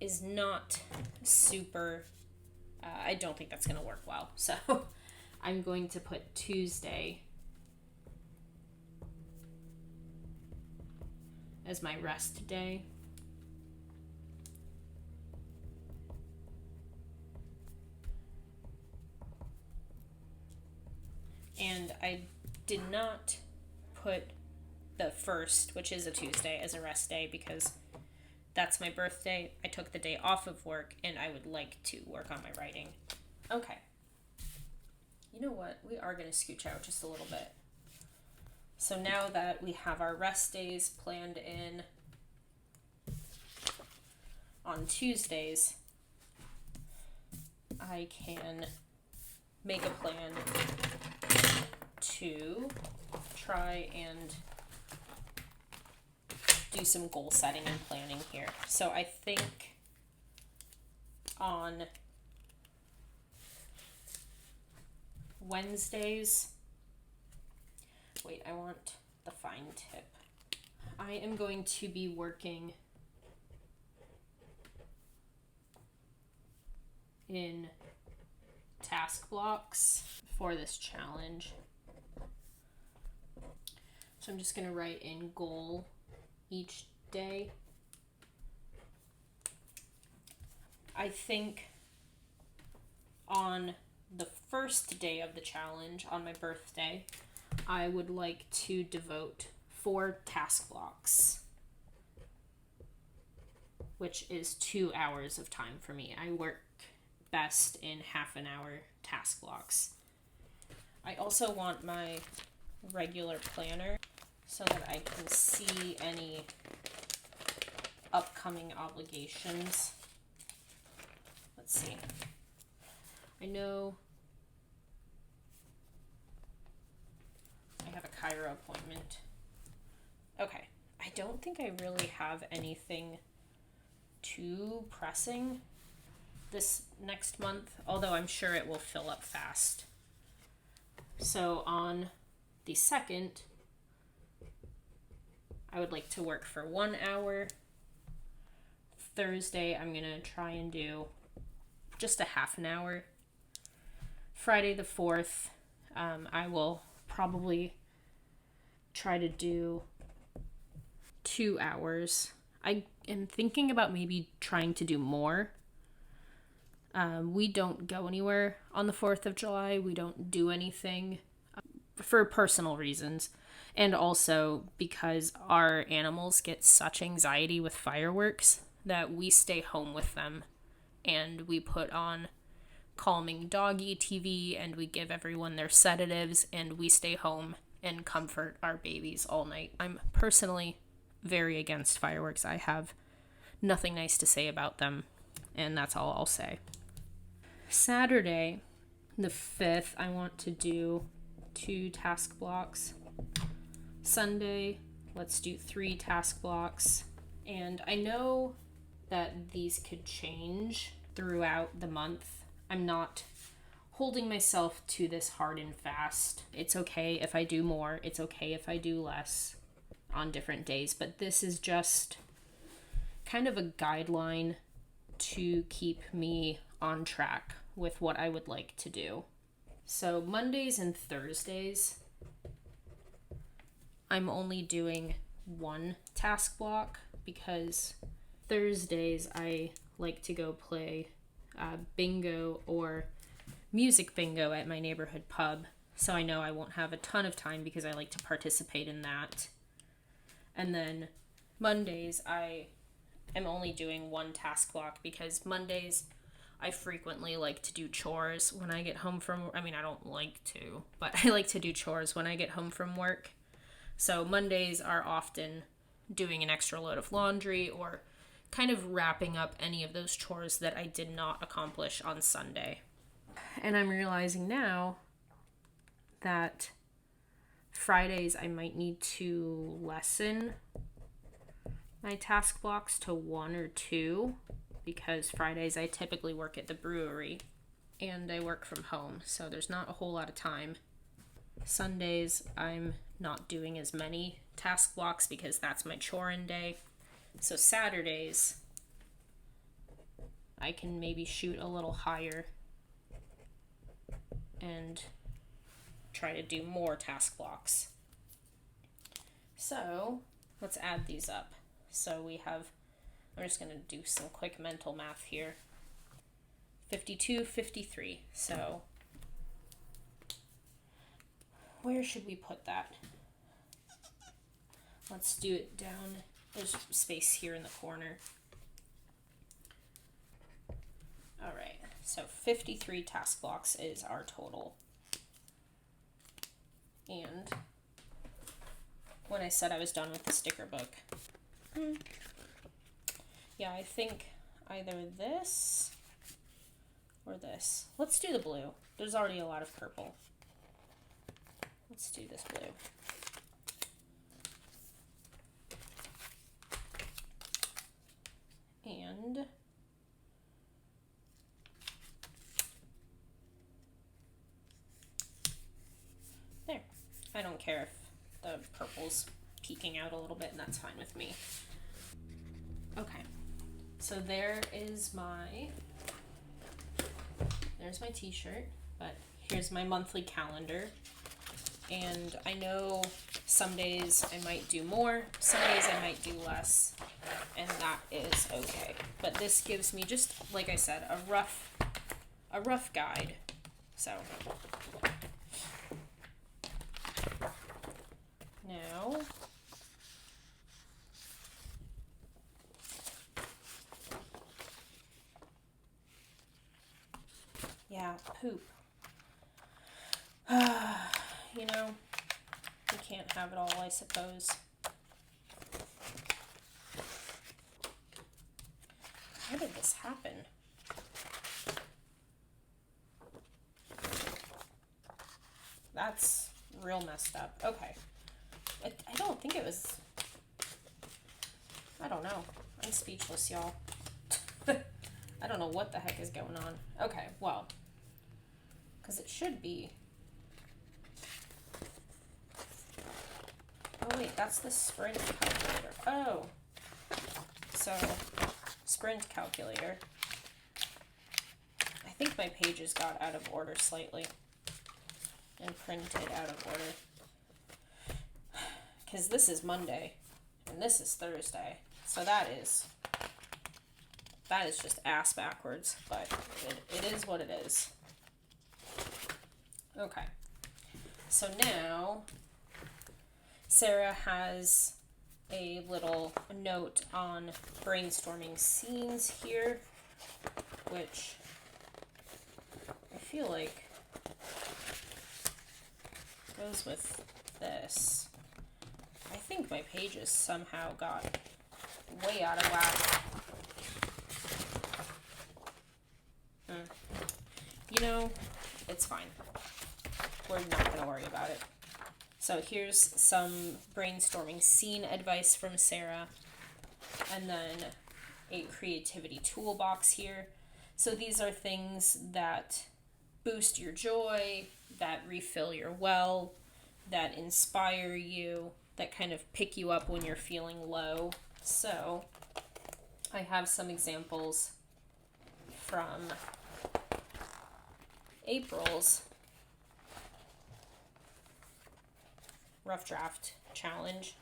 is not super, I don't think that's going to work well. So I'm going to put Tuesday as my rest day. And I did not put the 1st, which is a Tuesday, as a rest day because that's my birthday. I took the day off of work and I would like to work on my writing. Okay. You know what? We are going to scooch out just a little bit. So now that we have our rest days planned in on Tuesdays, I can make a plan to try and do some goal setting and planning here. So I think on Wednesdays, wait, I want the fine tip. I am going to be working in task blocks for this challenge. So I'm just going to write in goal each day. I think on the first day of the challenge, on my birthday, I would like to devote 4 task blocks, which is 2 hours of time for me. I work best in half an hour task blocks. I also want my regular planner so that I can see any upcoming obligations. Let's see. I know I have a chiro appointment. Okay. I don't think I really have anything too pressing this next month, although I'm sure it will fill up fast. So on the 2nd, I would like to work for 1 hour. Thursday, I'm going to try and do just a half an hour. Friday the 4th, I will probably try to do 2 hours. I am thinking about maybe trying to do more. We don't go anywhere on the 4th of July. We don't do anything for personal reasons. And also because our animals get such anxiety with fireworks that we stay home with them and we put on calming doggy TV, and we give everyone their sedatives, and we stay home and comfort our babies all night. I'm personally very against fireworks. I have nothing nice to say about them, and that's all I'll say. Saturday, the 5th, I want to do 2 task blocks. Sunday, let's do 3 task blocks. And I know that these could change throughout the month. I'm not holding myself to this hard and fast. It's okay if I do more. It's okay if I do less on different days. But this is just kind of a guideline to keep me on track with what I would like to do. So Mondays and Thursdays, I'm only doing 1 task block because Thursdays I like to go play bingo or music bingo at my neighborhood pub. So I know I won't have a ton of time because I like to participate in that. And then Mondays I am only doing 1 task block because Mondays I frequently like to do chores when I get home from, I don't like to, but I like to do chores when I get home from work. So Mondays are often doing an extra load of laundry or kind of wrapping up any of those chores that I did not accomplish on Sunday. And I'm realizing now that Fridays I might need to lessen my task blocks to 1 or 2 because Fridays I typically work at the brewery and I work from home, so there's not a whole lot of time. Sundays I'm not doing as many task blocks because that's my chore-in day. So Saturdays I can maybe shoot a little higher and try to do more task blocks. So let's add these up. So we have, I'm just going to do some quick mental math here. 52, 53. So where should we put that? Let's do it down. There's space here in the corner. All right, so 53 task blocks is our total. And when I said I was done with the sticker book, yeah, I think either this or this. Let's do the blue. There's already a lot of purple. Let's do this blue. And there. I don't care if the purple's peeking out a little bit, and that's fine with me. Okay, so there's my t-shirt, but here's my monthly calendar. And I know some days I might do more, some days I might do less, and that is okay. But this gives me, just like I said, a rough guide. So now yeah, poop. You know, you can't have it all, I suppose. How did this happen? That's real messed up. Okay. I don't think it was... I don't know. I'm speechless, y'all. I don't know what the heck is going on. Okay, well. Because it should be... Oh wait, that's the sprint calculator. Oh. So, sprint calculator. I think my pages got out of order slightly. And printed out of order. Because this is Monday. And this is Thursday. So that is just ass backwards. But it is what it is. Okay. So now... Sarah has a little note on brainstorming scenes here, which feel like goes with this. I think my pages somehow got way out of whack. You know, it's fine. We're not going to worry about it. So here's some brainstorming scene advice from Sarra, and then a creativity toolbox here. So these are things that boost your joy, that refill your well, that inspire you, that kind of pick you up when you're feeling low. So I have some examples from April's rough draft challenge.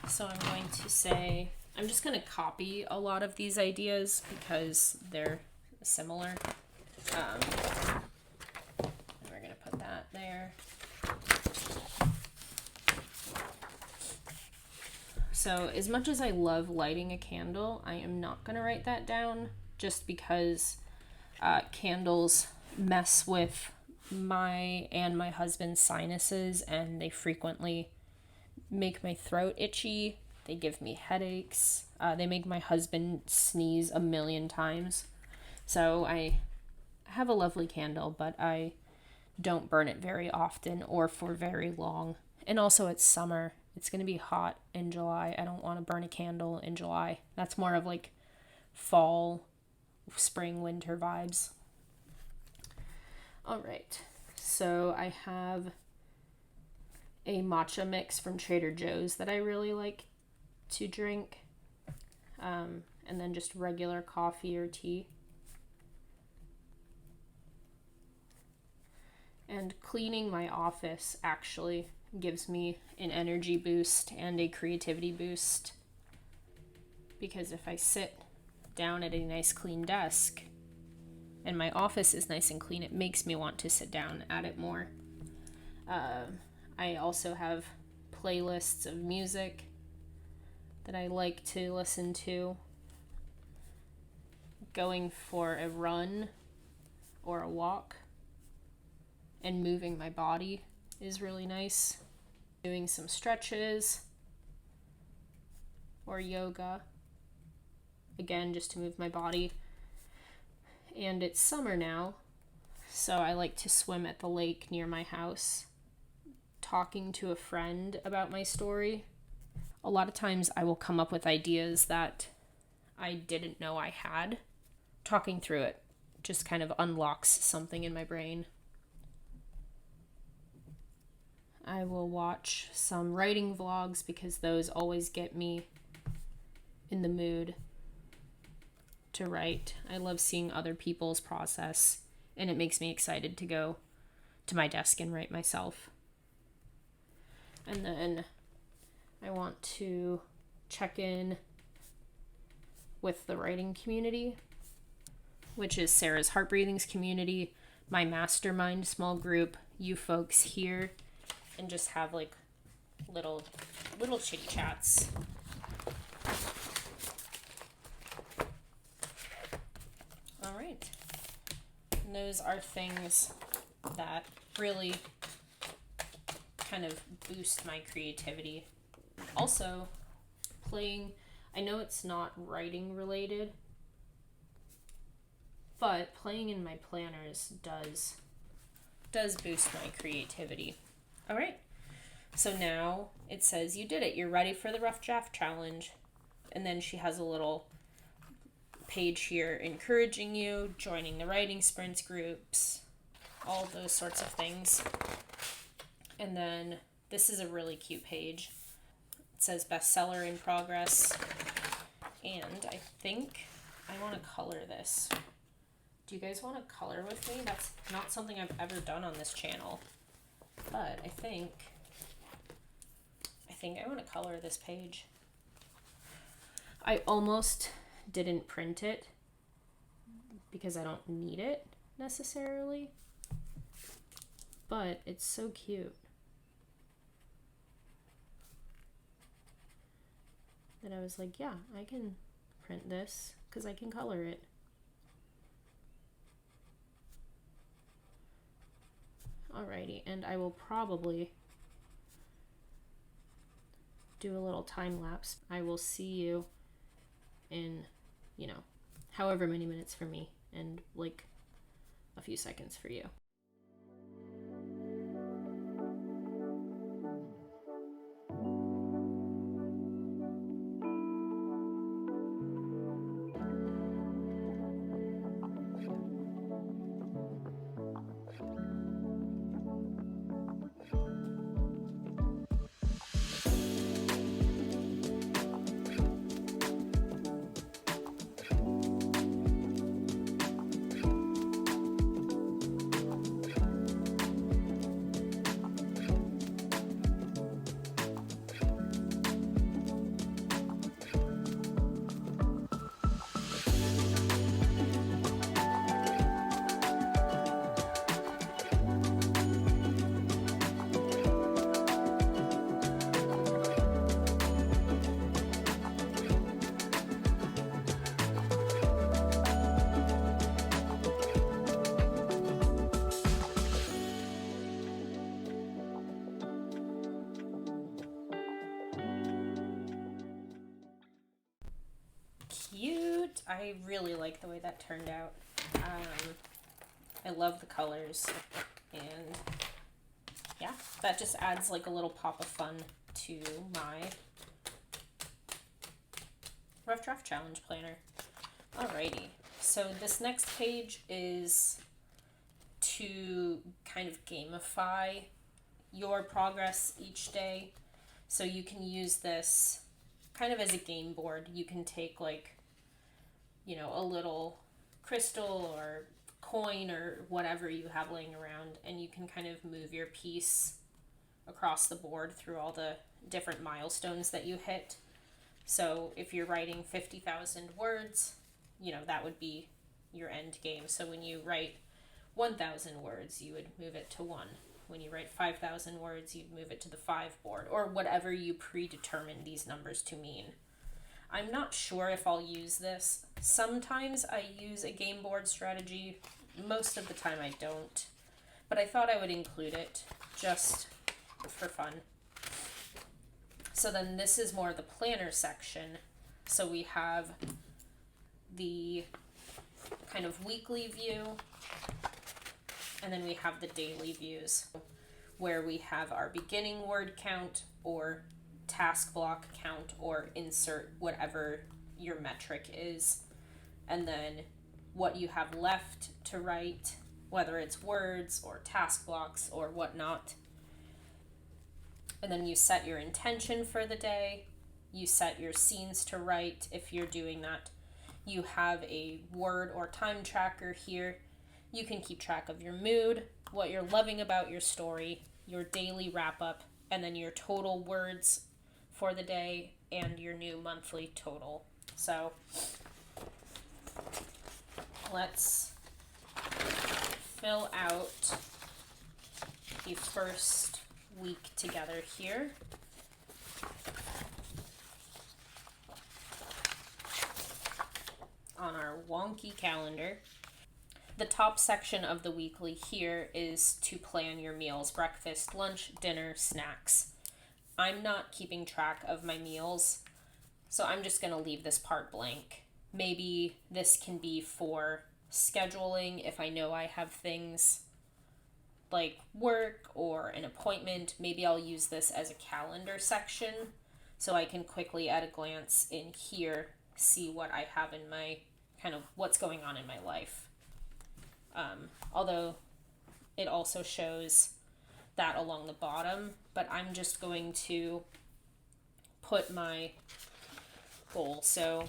So I'm going to say, I'm just going to copy a lot of these ideas because they're similar. And we're going to put that there. So as much as I love lighting a candle, I am not going to write that down just because candles mess with my and my husband's sinuses, and they frequently make my throat itchy. They give me headaches. They make my husband sneeze 1,000,000 times. So I have a lovely candle, but I don't burn it very often or for very long. And also it's summer. It's going to be hot in July. I don't want to burn a candle in July. That's more of like fall, spring, winter vibes. All right. So I have a matcha mix from Trader Joe's that I really like to drink. And then just regular coffee or tea. And cleaning my office actually gives me an energy boost and a creativity boost. Because if I sit down at a nice clean desk and my office is nice and clean, it makes me want to sit down at it more. I also have playlists of music that I like to listen to. Going for a run or a walk and moving my body is really nice. Doing some stretches or yoga, again, just to move my body. And it's summer now, so I like to swim at the lake near my house, talking to a friend about my story. A lot of times I will come up with ideas that I didn't know I had. Talking through it just kind of unlocks something in my brain. I will watch some writing vlogs because those always get me in the mood to write. I love seeing other people's process, and it makes me excited to go to my desk and write myself. And then I want to check in with the writing community, which is Sarra's Heart Breathings community, my mastermind small group, you folks here, and just have like little chitty chats. All right. And those are things that really kind of boost my creativity. Also, playing, I know it's not writing related, but playing in my planners does boost my creativity. All right. So now it says you did it. You're ready for the rough draft challenge. And then she has a little page here encouraging you, joining the writing sprints groups, all those sorts of things. And then this is a really cute page. It says bestseller in progress. And I think I want to color this. Do you guys want to color with me? That's not something I've ever done on this channel. But I think I want to color this page. I almost didn't print it because I don't need it necessarily. But it's so cute that I was like, yeah, I can print this because I can color it. Alrighty, and I will probably do a little time lapse. I will see you in, however many minutes for me and like a few seconds for you. Cute. I really like the way that turned out. I love the colors, and yeah, that just adds like a little pop of fun to my Rough Draft Challenge planner. Alrighty, so this next page is to kind of gamify your progress each day. So you can use this kind of as a game board. You can take like, a little crystal or coin or whatever you have laying around, and you can kind of move your piece across the board through all the different milestones that you hit. So if you're writing 50,000 words, that would be your end game. So when you write 1,000 words, you would move it to 1. When you write 5,000 words, you'd move it to the 5 board, or whatever you predetermine these numbers to mean. I'm not sure if I'll use this. Sometimes I use a game board strategy. Most of the time I don't. But I thought I would include it just for fun. So then this is more the planner section. So we have the kind of weekly view, and then we have the daily views, where we have our beginning word count or task block count, or insert whatever your metric is, and then what you have left to write, whether it's words or task blocks or whatnot. And then you set your intention for the day. You set your scenes to write if you're doing that. You have a word or time tracker here. You can keep track of your mood, what you're loving about your story, your daily wrap up, and then your total words for the day and your new monthly total. So let's fill out the first week together here. On our wonky calendar. The top section of the weekly here is to plan your meals: breakfast, lunch, dinner, snacks. I'm not keeping track of my meals, so I'm just going to leave this part blank. Maybe this can be for scheduling if I know I have things like work or an appointment. Maybe I'll use this as a calendar section so I can quickly at a glance in here see what I have in my kind of what's going on in my life. Although it also shows that along the bottom, but I'm just going to put my goal. So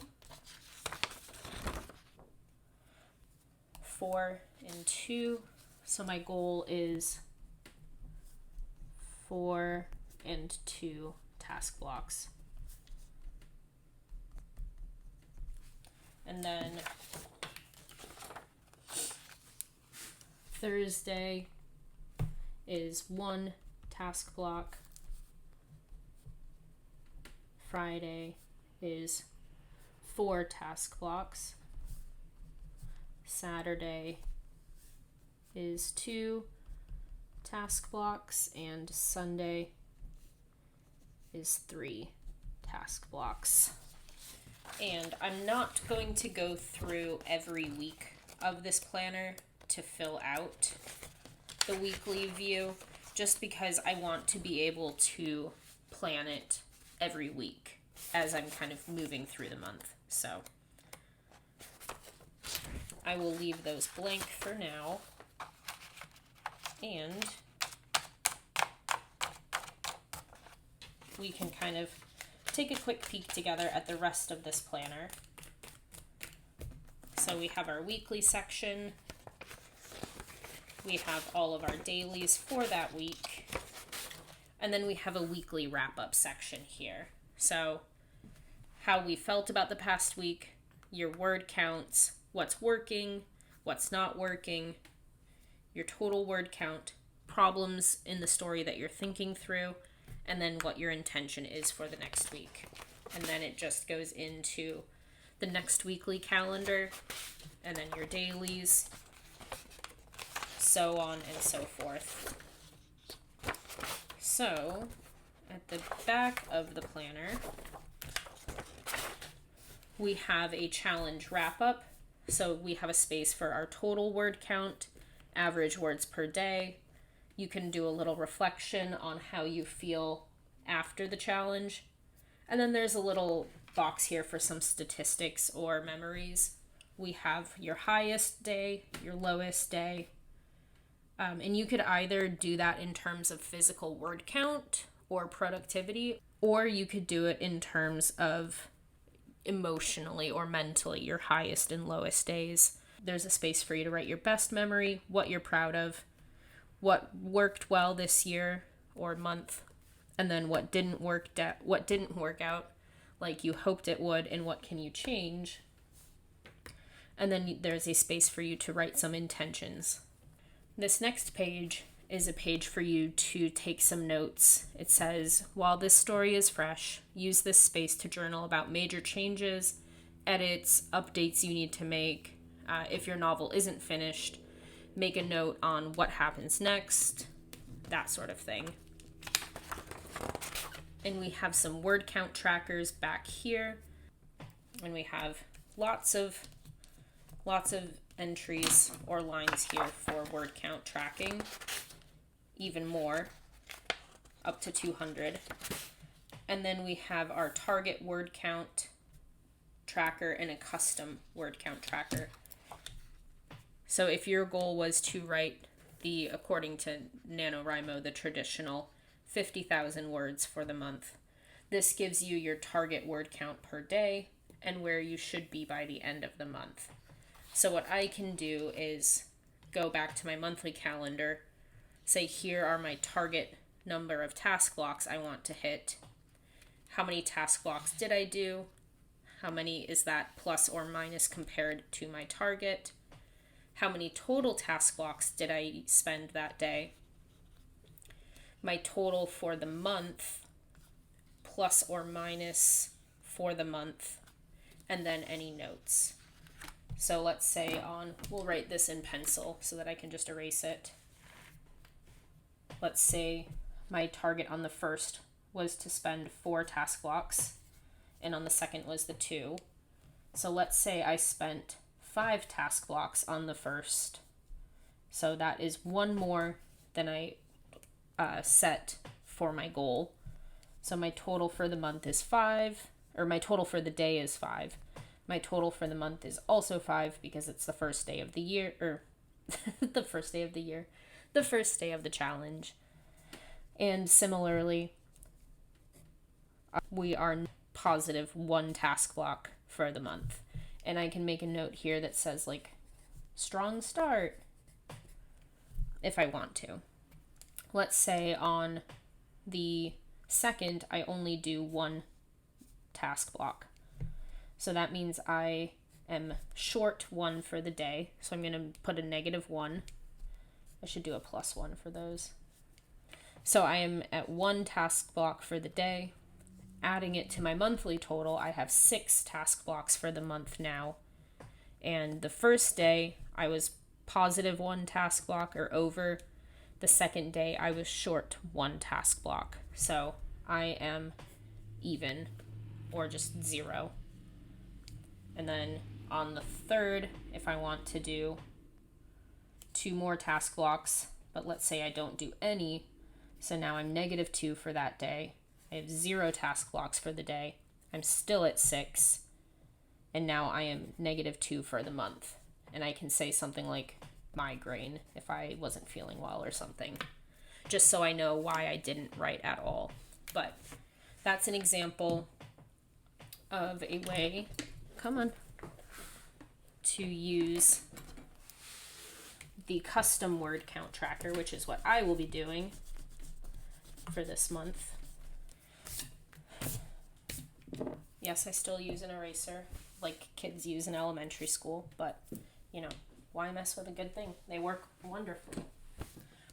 4 and 2. So my goal is 4 and 2 task blocks. And then Thursday is 1 task block. Friday is 4 task blocks. Saturday is 2 task blocks, and Sunday is 3 task blocks. And I'm not going to go through every week of this planner to fill out the weekly view, just because I want to be able to plan it every week as I'm kind of moving through the month. So I will leave those blank for now. And we can kind of take a quick peek together at the rest of this planner. So we have our weekly section. We have all of our dailies for that week. And then we have a weekly wrap-up section here. So how we felt about the past week, your word counts, what's working, what's not working, your total word count, problems in the story that you're thinking through, and then what your intention is for the next week. And then it just goes into the next weekly calendar, and then your dailies, so on and so forth. So, at the back of the planner, we have a challenge wrap-up. So we have a space for our total word count, average words per day. You can do a little reflection on how you feel after the challenge. And then there's a little box here for some statistics or memories. We have your highest day, your lowest day. And you could either do that in terms of physical word count or productivity, or you could do it in terms of emotionally or mentally, your highest and lowest days. There's a space for you to write your best memory, what you're proud of, what worked well this year or month, and then what didn't work out like you hoped it would, and what can you change. And then there's a space for you to write some intentions. This next page is a page for you to take some notes. It says, while this story is fresh, use this space to journal about major changes, edits, updates you need to make. If your novel isn't finished, make a note on what happens next, that sort of thing. And we have some word count trackers back here. And we have lots of entries or lines here for word count tracking. Even more, up to 200. And then we have our target word count tracker and a custom word count tracker. So if your goal was to write according to NaNoWriMo, the traditional 50,000 words for the month, this gives you your target word count per day and where you should be by the end of the month. So what I can do is go back to my monthly calendar, say here are my target number of task blocks I want to hit. How many task blocks did I do? How many is that plus or minus compared to my target? How many total task blocks did I spend that day? My total for the month, plus or minus for the month, and then any notes. So let's say we'll write this in pencil so that I can just erase it. Let's say my target on the first was to spend 4 task blocks, and on the second was the 2. So let's say I spent 5 task blocks on the first. So that is 1 more than I set for my goal. So my total for the month is 5, or my total for the day is 5. My total for the month is also 5 because it's the first day of the year, or the first day of the challenge. And similarly, we are positive 1 task block for the month. And I can make a note here that says like, strong start, if I want to. Let's say on the second, I only do 1 task block. So that means I am short 1 for the day. So I'm going to put a -1. I should do a +1 for those. So I am at 1 task block for the day. Adding it to my monthly total, I have 6 task blocks for the month now. And the first day, I was positive 1 task block or over. the second day I was short 1 task block. So I am even, or just 0. And then on the 3rd, if I want to do 2 more task blocks, but let's say I don't do any, so now I'm -2 for that day. I have 0 task blocks for the day. I'm still at 6, and now I am -2 for the month. And I can say something like migraine if I wasn't feeling well or something, just so I know why I didn't write at all. But that's an example of a way, to use the custom word count tracker, which is what I will be doing for this month. Yes, I still use an eraser like kids use in elementary school, but why mess with a good thing? They work wonderfully.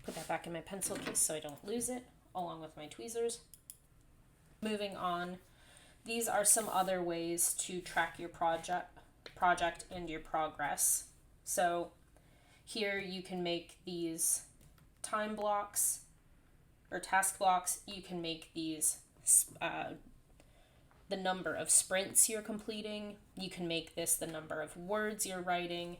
Put that back in my pencil case so I don't lose it, along with my tweezers. Moving on, these are some other ways to track your project and your progress. So here you can make these time blocks or task blocks. You can make these the number of sprints you're completing. You can make this the number of words you're writing.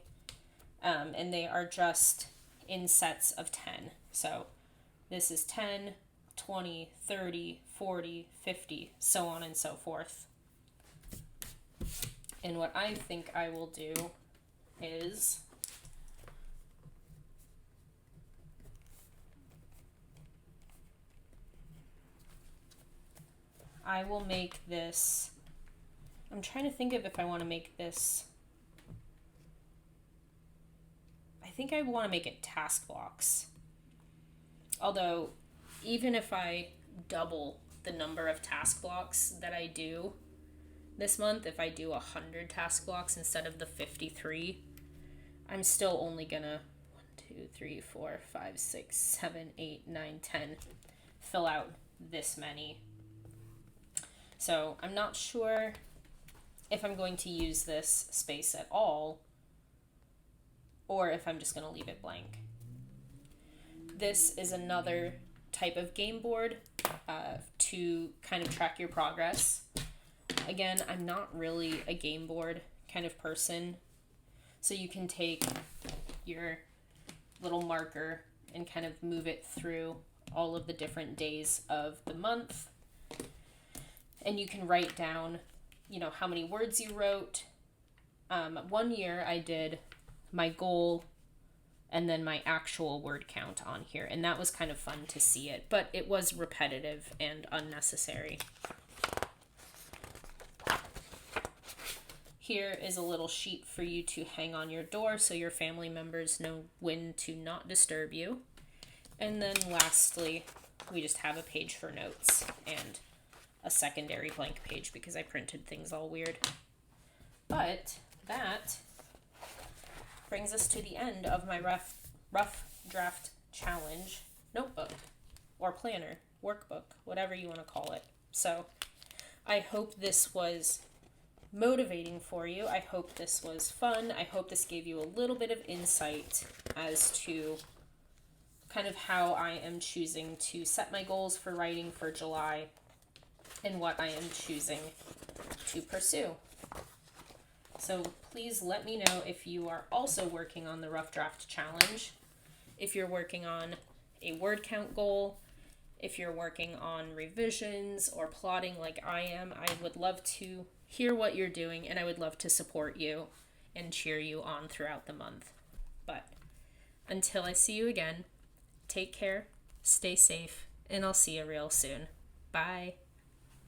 And they are just in sets of 10. So this is 10, 20, 30, 40, 50, so on and so forth. And what I think I will do is I will make this, I'm trying to think of if I want to make this, I think I want to make it task blocks. Although, even if I double the number of task blocks that I do this month, if I do 100 task blocks instead of the 53, I'm still only gonna 1, 2, 3, 4, 5, 6, 7, 8, 9, 10 fill out this many. So I'm not sure if I'm going to use this space at all, or if I'm just going to leave it blank. This is another type of game board to kind of track your progress. Again, I'm not really a game board kind of person, so you can take your little marker and kind of move it through all of the different days of the month, and you can write down, how many words you wrote. One year I did my goal and then my actual word count on here, and that was kind of fun to see it, but it was repetitive and unnecessary. Here is a little sheet for you to hang on your door so your family members know when to not disturb you. And then lastly, we just have a page for notes and a secondary blank page because I printed things all weird. But that brings us to the end of my rough draft challenge notebook or planner, workbook, whatever you want to call it. So I hope this was motivating for you. I hope this was fun. I hope this gave you a little bit of insight as to kind of how I am choosing to set my goals for writing for July and what I am choosing to pursue. So please let me know if you are also working on the rough draft challenge, if you're working on a word count goal, if you're working on revisions or plotting like I am. I would love to hear what you're doing, and I would love to support you and cheer you on throughout the month. But until I see you again, take care, stay safe, and I'll see you real soon. Bye.